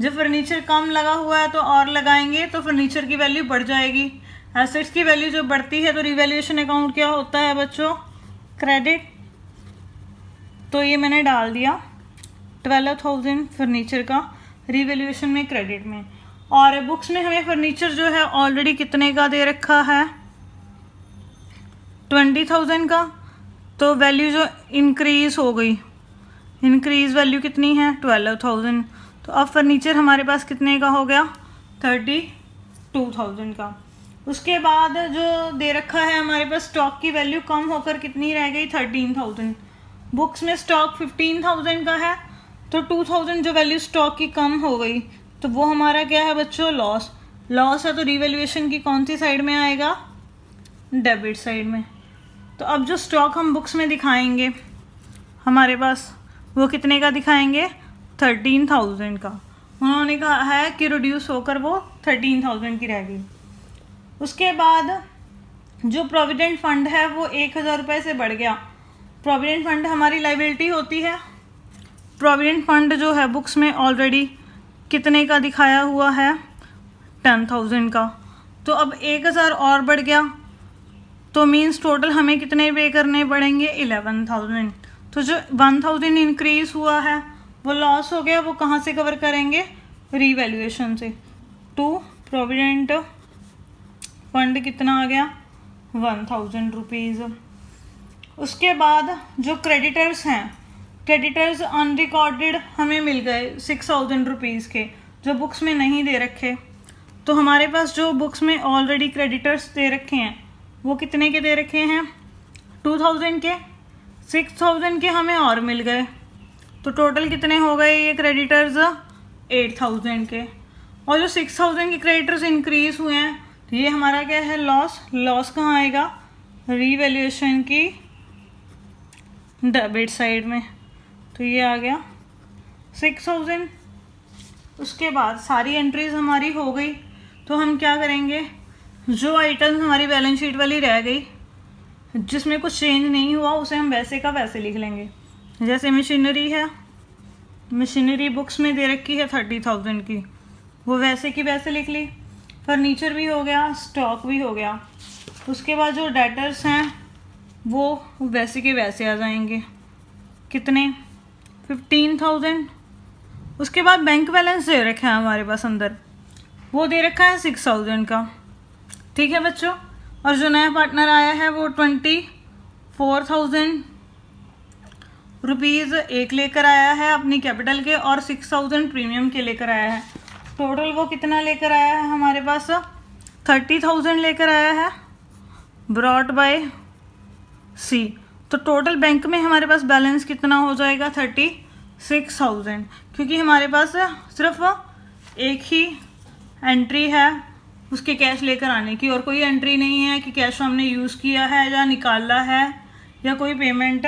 जब फर्नीचर कम लगा हुआ है तो और लगाएंगे तो फर्नीचर की वैल्यू बढ़ जाएगी। एसेट्स की वैल्यू जब बढ़ती है तो रिवैल्यूएशन अकाउंट क्या होता है बच्चों, क्रेडिट। तो ये मैंने डाल दिया 12,000 फर्नीचर का रिवैल्यूएशन में क्रेडिट में। और बुक्स में हमें फर्नीचर जो है ऑलरेडी कितने का दे रखा है 20,000 का। तो वैल्यू जो इंक्रीज हो गई, इंक्रीज वैल्यू कितनी है 12,000। तो अब फर्नीचर हमारे पास कितने का हो गया 32,000 का। उसके बाद जो दे रखा है हमारे पास स्टॉक की वैल्यू कम होकर कितनी रह गई 13,000। बुक्स में स्टॉक 15,000 का है, तो 2,000 जो वैल्यू स्टॉक की कम हो गई तो वो हमारा क्या है बच्चों लॉस। लॉस है तो रिवैल्यूएशन की कौन सी साइड में आएगा, डेबिट साइड में। तो अब जो स्टॉक हम बुक्स में दिखाएंगे हमारे पास वो कितने का दिखाएंगे 13,000 का। उन्होंने कहा है कि रिड्यूस होकर वो 13,000 की रह गई। उसके बाद जो प्रोविडेंट फंड है वो 1,000 रुपये से बढ़ गया। प्रोविडेंट फंड हमारी लाइबिलिटी होती है। प्रोविडेंट फंड जो है बुक्स में ऑलरेडी कितने का दिखाया हुआ है 10,000 का। तो अब 1,000 और बढ़ गया तो मीन्स टोटल हमें कितने पे करने पड़ेंगे 11,000। तो जो 1,000 इंक्रीज हुआ है वो लॉस हो गया, वो कहाँ से कवर करेंगे रीवैल्यूएशन से। टू प्रोविडेंट फंड कितना आ गया 1,000 रुपीज़। उसके बाद जो क्रेडिटर्स हैं, क्रेडिटर्स अनरिकॉर्डेड हमें मिल गए 6,000 रुपीज़ के, जो बुक्स में नहीं दे रखे। तो हमारे पास जो बुक्स में ऑलरेडी क्रेडिटर्स दे रखे हैं वो कितने के दे रखे हैं 2,000 के। 6,000 के हमें और मिल गए, तो टोटल कितने हो गए ये क्रेडिटर्स 8,000 के। और जो 6,000 के क्रेडिटर्स इंक्रीज हुए हैं तो ये हमारा क्या है लॉस। लॉस कहाँ आएगा रीवैल्यूएशन की डेबिट साइड में। तो ये आ गया 6,000। उसके बाद सारी एंट्रीज हमारी हो गई, तो हम क्या करेंगे जो आइटम्स हमारी बैलेंस शीट वाली रह गई जिसमें कुछ चेंज नहीं हुआ उसे हम वैसे का वैसे लिख लेंगे। जैसे मशीनरी है, मशीनरी बुक्स में दे रखी है 30,000 की, वो वैसे की वैसे लिख ली। फर्नीचर भी हो गया, स्टॉक भी हो गया। उसके बाद जो डेटर्स हैं वो वैसे के वैसे आ जाएंगे, कितने 15,000। उसके बाद बैंक बैलेंस दे रखा है हमारे पास अंदर, वो दे रखा है 6,000 का। ठीक है बच्चों। और जो नया पार्टनर आया है वो 24,000 रुपीज़ एक लेकर आया है अपनी कैपिटल के, और 6,000 प्रीमियम के लेकर आया है। टोटल वो कितना लेकर आया है हमारे पास 30,000 लेकर आया है, ब्रॉट बाय सी। तो टोटल बैंक में हमारे पास बैलेंस कितना हो जाएगा 36,000, क्योंकि हमारे पास सिर्फ एक ही एंट्री है उसके कैश लेकर आने की, और कोई एंट्री नहीं है कि कैश हमने यूज़ किया है या निकाला है या कोई पेमेंट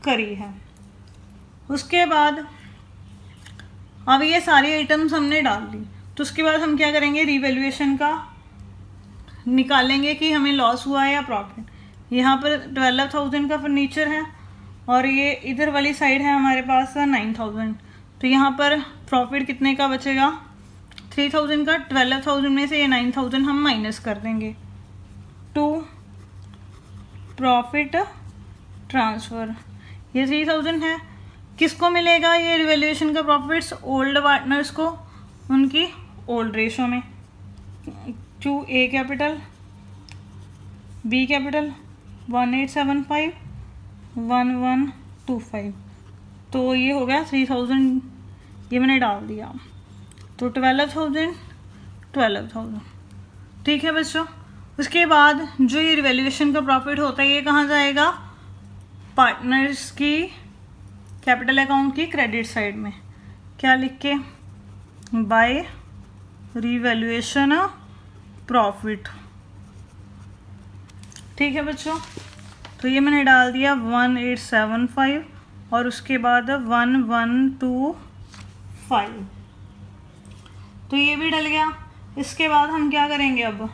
करी है। उसके बाद अब ये सारी आइटम्स हमने डाल दी, तो उसके बाद हम क्या करेंगे, रिवैल्यूएशन का निकालेंगे कि हमें लॉस हुआ है या प्रॉफिट। यहाँ पर 12,000 का फर्नीचर है और ये इधर वाली साइड है हमारे पास 9,000, तो यहाँ पर प्रॉफिट कितने का बचेगा, 3,000 का। 12,000 में से ये 9,000 हम माइनस कर देंगे। टू प्रॉफिट ट्रांसफ़र, ये 3,000 है, किसको मिलेगा ये रिवैल्यूएशन का प्रॉफिट्स, ओल्ड पार्टनर्स को, उनकी ओल्ड रेशो में। To A capital, B capital 1875 1125, तो ये हो गया 3,000, ये मैंने डाल दिया, तो 12,000 ठीक है बच्चों। उसके बाद जो ये रिवैल्यूएशन का प्रॉफिट होता है ये कहाँ जाएगा, पार्टनर्स की कैपिटल अकाउंट की क्रेडिट साइड में, क्या लिख के, बाय रिवैल्यूएशन प्रॉफिट, ठीक है बच्चों। तो ये मैंने डाल दिया 1875 और उसके बाद 1125, तो ये भी डल गया। इसके बाद हम क्या करेंगे, अब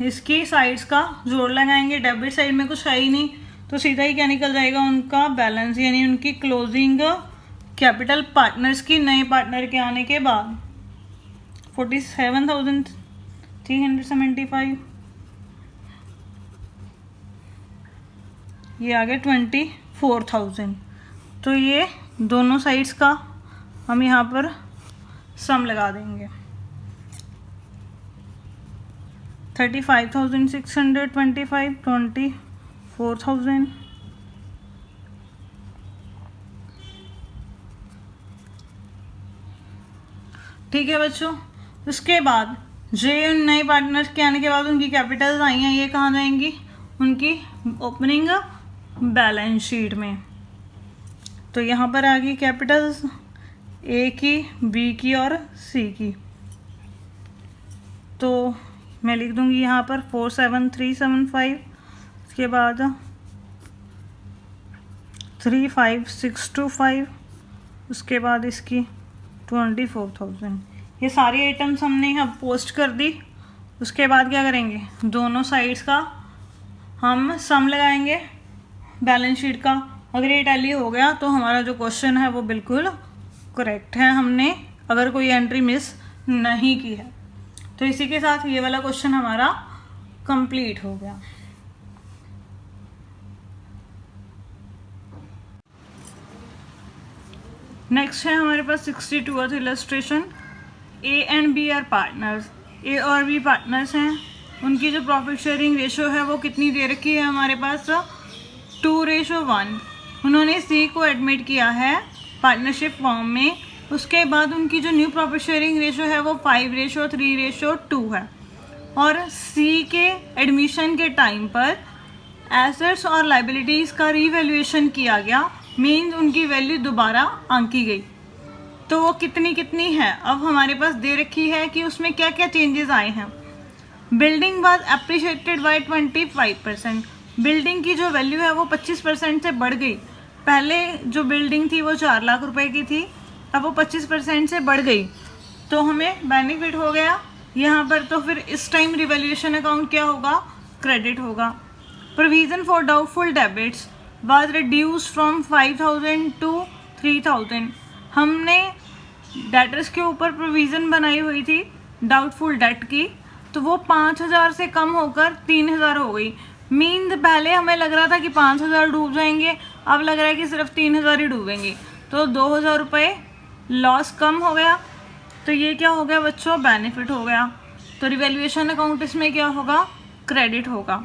इसकी साइड्स का जोड़ लगाएंगे। डेबिट साइड में कुछ है ही नहीं, तो सीधा ही क्या निकल जाएगा, उनका बैलेंस, यानी उनकी क्लोजिंग कैपिटल पार्टनर्स की नए पार्टनर के आने के बाद 47,375, ये आ गया 24,000। तो ये दोनों साइड्स का हम यहाँ पर सम लगा देंगे, 35,625 24,000, ठीक है बच्चों। उसके बाद जे नए पार्टनर्स के आने के बाद उनकी कैपिटल्स आई हैं, ये कहाँ जाएंगी, उनकी ओपनिंग बैलेंस शीट में। तो यहाँ पर आ गई कैपिटल्स ए की, बी की और सी की, तो मैं लिख दूंगी यहाँ पर 47,375, उसके बाद 35,625, उसके बाद इसकी 24,000। ये सारी आइटम्स हमने अब पोस्ट कर दी। उसके बाद क्या करेंगे, दोनों साइड्स का हम सम लगाएंगे बैलेंस शीट का। अगर ये टैली हो गया तो हमारा जो क्वेश्चन है वो बिल्कुल करेक्ट है, हमने अगर कोई एंट्री मिस नहीं की है। तो इसी के साथ ये वाला क्वेश्चन हमारा कंप्लीट हो गया। नेक्स्ट है हमारे पास 62th illustration. A and B are partners, A और बी पार्टनर्स हैं, उनकी जो प्रॉफिट शेयरिंग रेशो है वो कितनी दे रखी है हमारे पास, 2:1। उन्होंने सी को एडमिट किया है पार्टनरशिप फॉर्म में। उसके बाद उनकी जो न्यू प्रॉफिट शेयरिंग रेशो है वो 5:3:2 है, और सी के एडमिशन के टाइम पर एसेट्स और लाइबिलिटीज़ का रीवैल्यूएशन किया गया, मीन्स उनकी वैल्यू दोबारा आंकी गई। तो वो कितनी कितनी है, अब हमारे पास दे रखी है कि उसमें क्या क्या चेंजेस आए हैं। Building was appreciated by 25%, building की जो वैल्यू है वो 25% से बढ़ गई। पहले जो बिल्डिंग थी वो 4 लाख रुपए की थी, अब वो 25% से बढ़ गई, तो हमें बेनिफिट हो गया यहाँ पर। तो फिर इस टाइम रिवैल्यूएशन अकाउंट क्या होगा, क्रेडिट होगा। Provision for doubtful debits was reduced from 5,000 to 3,000। हमने डेटर्स के ऊपर प्रोविज़न बनाई हुई थी डाउटफुल डेट की, तो वो 5,000 से कम होकर 3,000 हो गई। मीन पहले हमें लग रहा था कि 5,000 डूब जाएंगे, अब लग रहा है कि सिर्फ 3,000 ही डूबेंगे, तो 2,000 रुपये लॉस कम हो गया। तो ये क्या हो गया बच्चों, बेनिफिट हो गया। तो रिवैल्यूएशन अकाउंट इसमें क्या होगा, क्रेडिट होगा।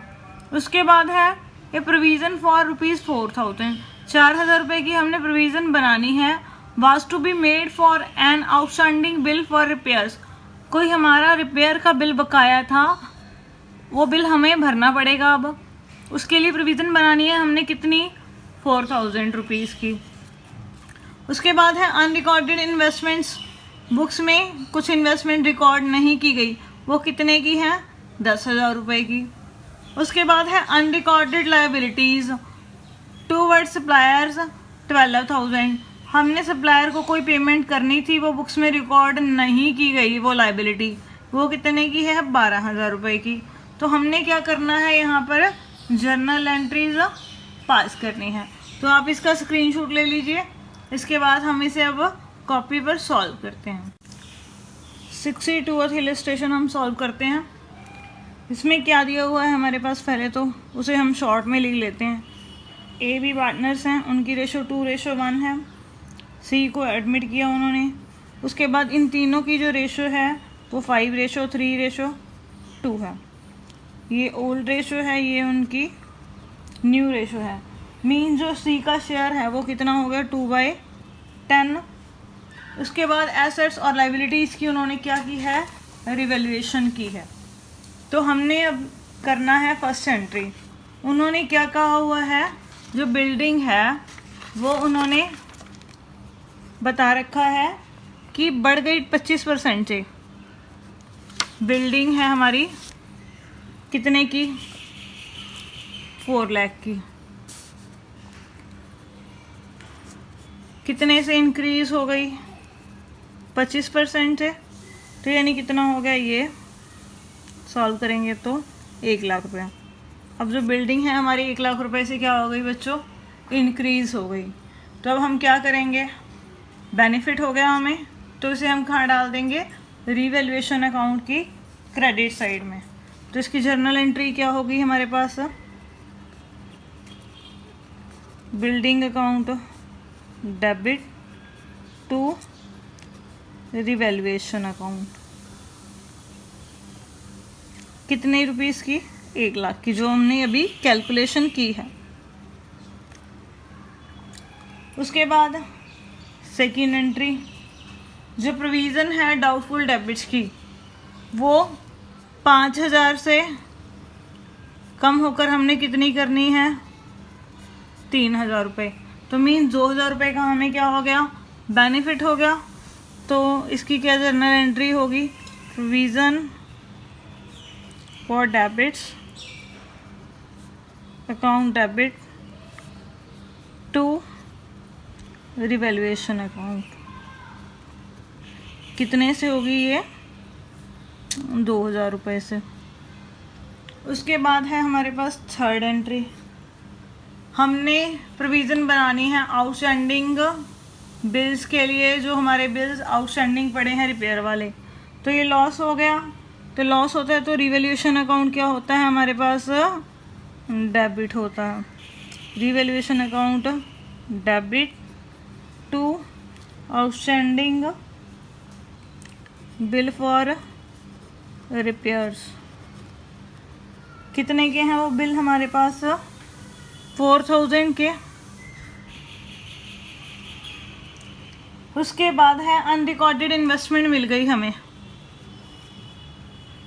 उसके बाद है ये प्रोविज़न फॉर ₹4,000, 4,000 रुपये की हमने प्रोविज़न बनानी है। Was to be made for an outstanding bill for repairs, कोई हमारा रिपेयर का बिल बकाया था, वो बिल हमें भरना पड़ेगा। अब उसके लिए प्रोविज़न बनानी है हमने कितनी, 4,000 रुपीज़ की। उसके बाद है अनरिकॉर्डेड इन्वेस्टमेंट्स, बुक्स में कुछ इन्वेस्टमेंट रिकॉर्ड नहीं की गई, वो कितने की है, 10,000 रुपये की। उसके बाद है अनरिकॉर्डेड लायबिलिटीज़ टूवर्ड्स सप्लायर्स 12,000, हमने सप्लायर को कोई पेमेंट करनी थी, वो बुक्स में रिकॉर्ड नहीं की गई, वो लाइबिलिटी वो कितने की है, 12,000 रुपये की। तो हमने क्या करना है, यहाँ पर जर्नल एंट्रीज पास करनी है। तो आप इसका स्क्रीनशॉट ले लीजिए। इसके बाद हम इसे अब कॉपी पर सॉल्व करते हैं। 62वां इलस्ट्रेशन हम सॉल्व करते हैं। इसमें क्या दिया हुआ है हमारे पास, पहले तो उसे हम शॉर्ट में लिख लेते हैं। ए बी पार्टनर्स हैं, उनकी रेशो 2:1 है। सी को एडमिट किया उन्होंने। उसके बाद इन तीनों की जो रेशो है वो 5:3:2 है। ये ओल्ड रेशो है, ये उनकी न्यू रेशो है। मीन जो सी का शेयर है वो कितना हो गया, 2/10। उसके बाद एसेट्स और लाइबिलिटीज़ की उन्होंने क्या की है, रिवैल्यूएशन की है। तो हमने अब करना है फर्स्ट एंट्री। उन्होंने क्या कहा हुआ है, जो बिल्डिंग है वो उन्होंने बता रखा है कि बढ़ गई 25% से। बिल्डिंग है हमारी कितने की, 4 लाख की। कितने से इंक्रीज हो गई, 25% से। तो यानी कितना हो गया, ये सॉल्व करेंगे तो 1 लाख रुपये। अब जो बिल्डिंग है हमारी 1 लाख रुपए से क्या हो गई बच्चों, इंक्रीज हो गई। तो अब हम क्या करेंगे, बेनिफिट हो गया हमें, तो इसे हम कहाँ डाल देंगे, रीवैल्यूएशन अकाउंट की क्रेडिट साइड में। तो इसकी जर्नल एंट्री क्या होगी हमारे पास, building account debit to revaluation account. कितने रुपीस की, 1 लाख की, जो हमने अभी कैलकुलेशन की है। उसके बाद सेकेंड एंट्री, जो प्रोविज़न है डाउटफुल डेबिट्स की, वो 5,000 से कम होकर हमने कितनी करनी है, 3,000 रुपये। तो मीन 2,000 रुपये का हमें क्या हो गया, बेनिफिट हो गया। तो इसकी क्या जर्नल एंट्री होगी, provision for debits account debit to revaluation account. कितने से होगी ये, 2,000 रुपये से। उसके बाद है हमारे पास थर्ड एंट्री। हमने प्रोविज़न बनानी है आउटस्टैंडिंग बिल्स के लिए, जो हमारे बिल्स आउटस्टैंडिंग पड़े हैं रिपेयर वाले। तो ये लॉस हो गया। तो लॉस होता है तो रिवैल्यूएशन अकाउंट क्या होता है हमारे पास, डेबिट होता है। Revaluation account debit to outstanding bill for repairs. कितने के हैं वो बिल हमारे पास, 4,000 के। उसके बाद है अनरिकॉर्डेड इन्वेस्टमेंट मिल गई हमें,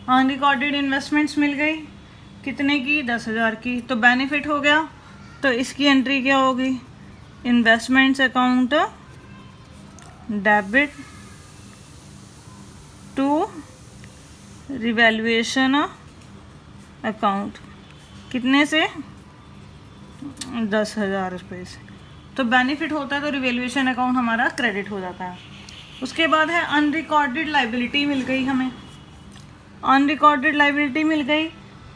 अनरिकॉर्डेड इन्वेस्टमेंट्स मिल गई, कितने की, 10,000 की। तो बेनिफिट हो गया। तो इसकी एंट्री क्या होगी, investments account debit to revaluation account. कितने से, 10,000 रुपये से। तो बेनिफिट होता है तो रिवैल्यूएशन अकाउंट हमारा क्रेडिट हो जाता है। उसके बाद है अनरिकॉर्डेड लाइबिलिटी मिल गई हमें, अनरिकॉर्डेड लाइबिलिटी मिल गई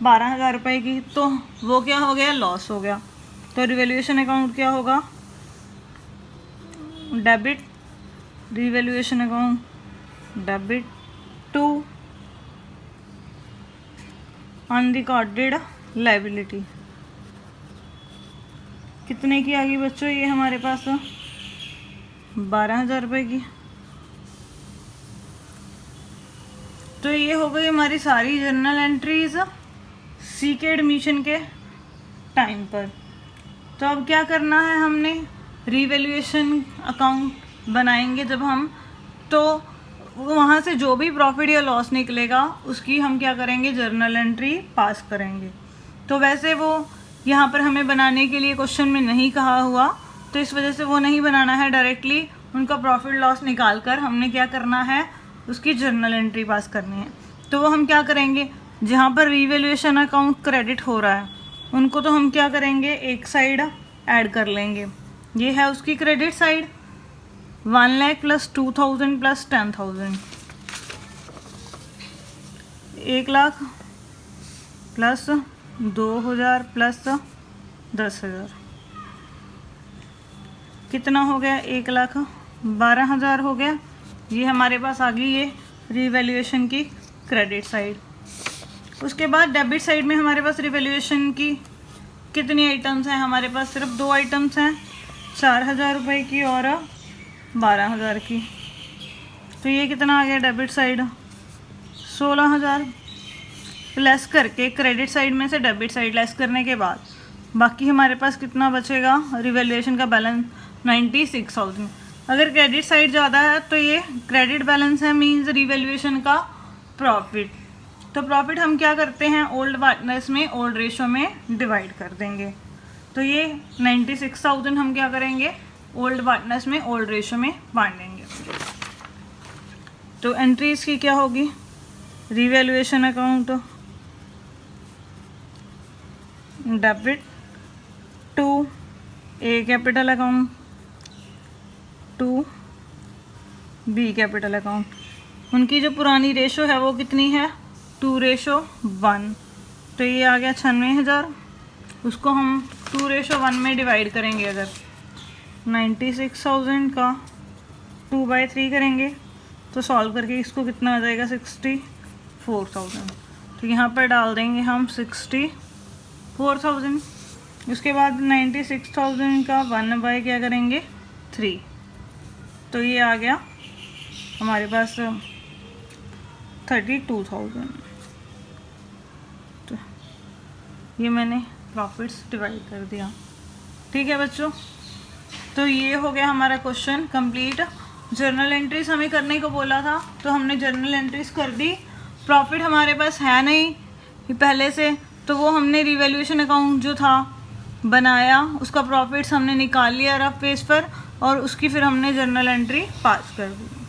12,000 रुपये की। तो वो क्या हो गया, लॉस हो गया। तो रिवैल्यूएशन अकाउंट क्या होगा, debit, revaluation account debit to unrecorded liability. कितने की आ गई बच्चों ये हमारे पास, 12,000 रुपये की। तो ये हो गई हमारी सारी जर्नल एंट्रीज सी के एडमिशन के टाइम पर। तो अब क्या करना है, हमने रीवैल्यूएशन अकाउंट बनाएंगे जब हम, तो वहाँ से जो भी प्रॉफिट या लॉस निकलेगा उसकी हम क्या करेंगे, जर्नल एंट्री पास करेंगे। तो वैसे वो यहाँ पर हमें बनाने के लिए क्वेश्चन में नहीं कहा हुआ, तो इस वजह से वो नहीं बनाना है। डायरेक्टली उनका प्रॉफिट लॉस निकाल कर हमने क्या करना है, उसकी जर्नल एंट्री पास करनी है। तो वो हम क्या करेंगे, जहाँ पर रीवैल्यूएशन अकाउंट क्रेडिट हो रहा है उनको तो हम क्या करेंगे, एक साइड ऐड कर लेंगे। ये है उसकी credit side. 1 lakh plus 2000 plus 10,000, 1 lakh plus 2,000 plus 10,000, कितना हो गया? 1,12,000 हो गया। ये हमारे पास आ गई ये रिवैल्यूएशन की क्रेडिट साइड। उसके बाद डेबिट साइड में हमारे पास रिवैल्यूएशन की कितनी आइटम्स हैं? हमारे पास सिर्फ 2 आइटम्स हैं, 4,000 रुपये की और 12,000 की। तो ये कितना आ गया डेबिट साइड? 16,000 लेस करके क्रेडिट साइड में से डेबिट साइड लेस करने के बाद बाकी हमारे पास कितना बचेगा? रिवैल्यूएशन का बैलेंस 96,000। अगर क्रेडिट साइड ज़्यादा है तो ये क्रेडिट बैलेंस है, मींस रिवैल्यूएशन का प्रॉफिट। तो प्रॉफिट हम क्या करते हैं? ओल्ड पार्टनर्स में ओल्ड रेशो में डिवाइड कर देंगे। तो ये 96,000 हम क्या करेंगे? ओल्ड पार्टनर्स में ओल्ड रेशो में बांट देंगे। तो एंट्री इसकी क्या होगी? Revaluation account debit to A capital account to B capital account. उनकी जो पुरानी रेशो है वो कितनी है? 2:1। तो ये आ गया 96,000। उसको हम 2:1 में डिवाइड करेंगे। अगर 96,000 का 2/3 करेंगे तो सॉल्व करके इसको कितना आ जाएगा? 64,000। तो यहाँ पर डाल देंगे हम 64,000। उसके बाद 96,000 का 1/, क्या करेंगे? 3। तो ये आ गया हमारे पास 32,000। तो ये मैंने प्रॉफिट्स डिवाइड कर दिया। ठीक है बच्चों, तो ये हो गया हमारा क्वेश्चन कंप्लीट। जर्नल एंट्रीज हमें करने को बोला था तो हमने जर्नल एंट्रीज कर दी। प्रॉफिट हमारे पास है नहीं पहले से, तो वो हमने रिवैल्यूएशन अकाउंट जो था बनाया, उसका प्रॉफिट्स हमने निकाल लिया रफ पेज पर और उसकी फिर हमने जर्नल एंट्री पास कर दी।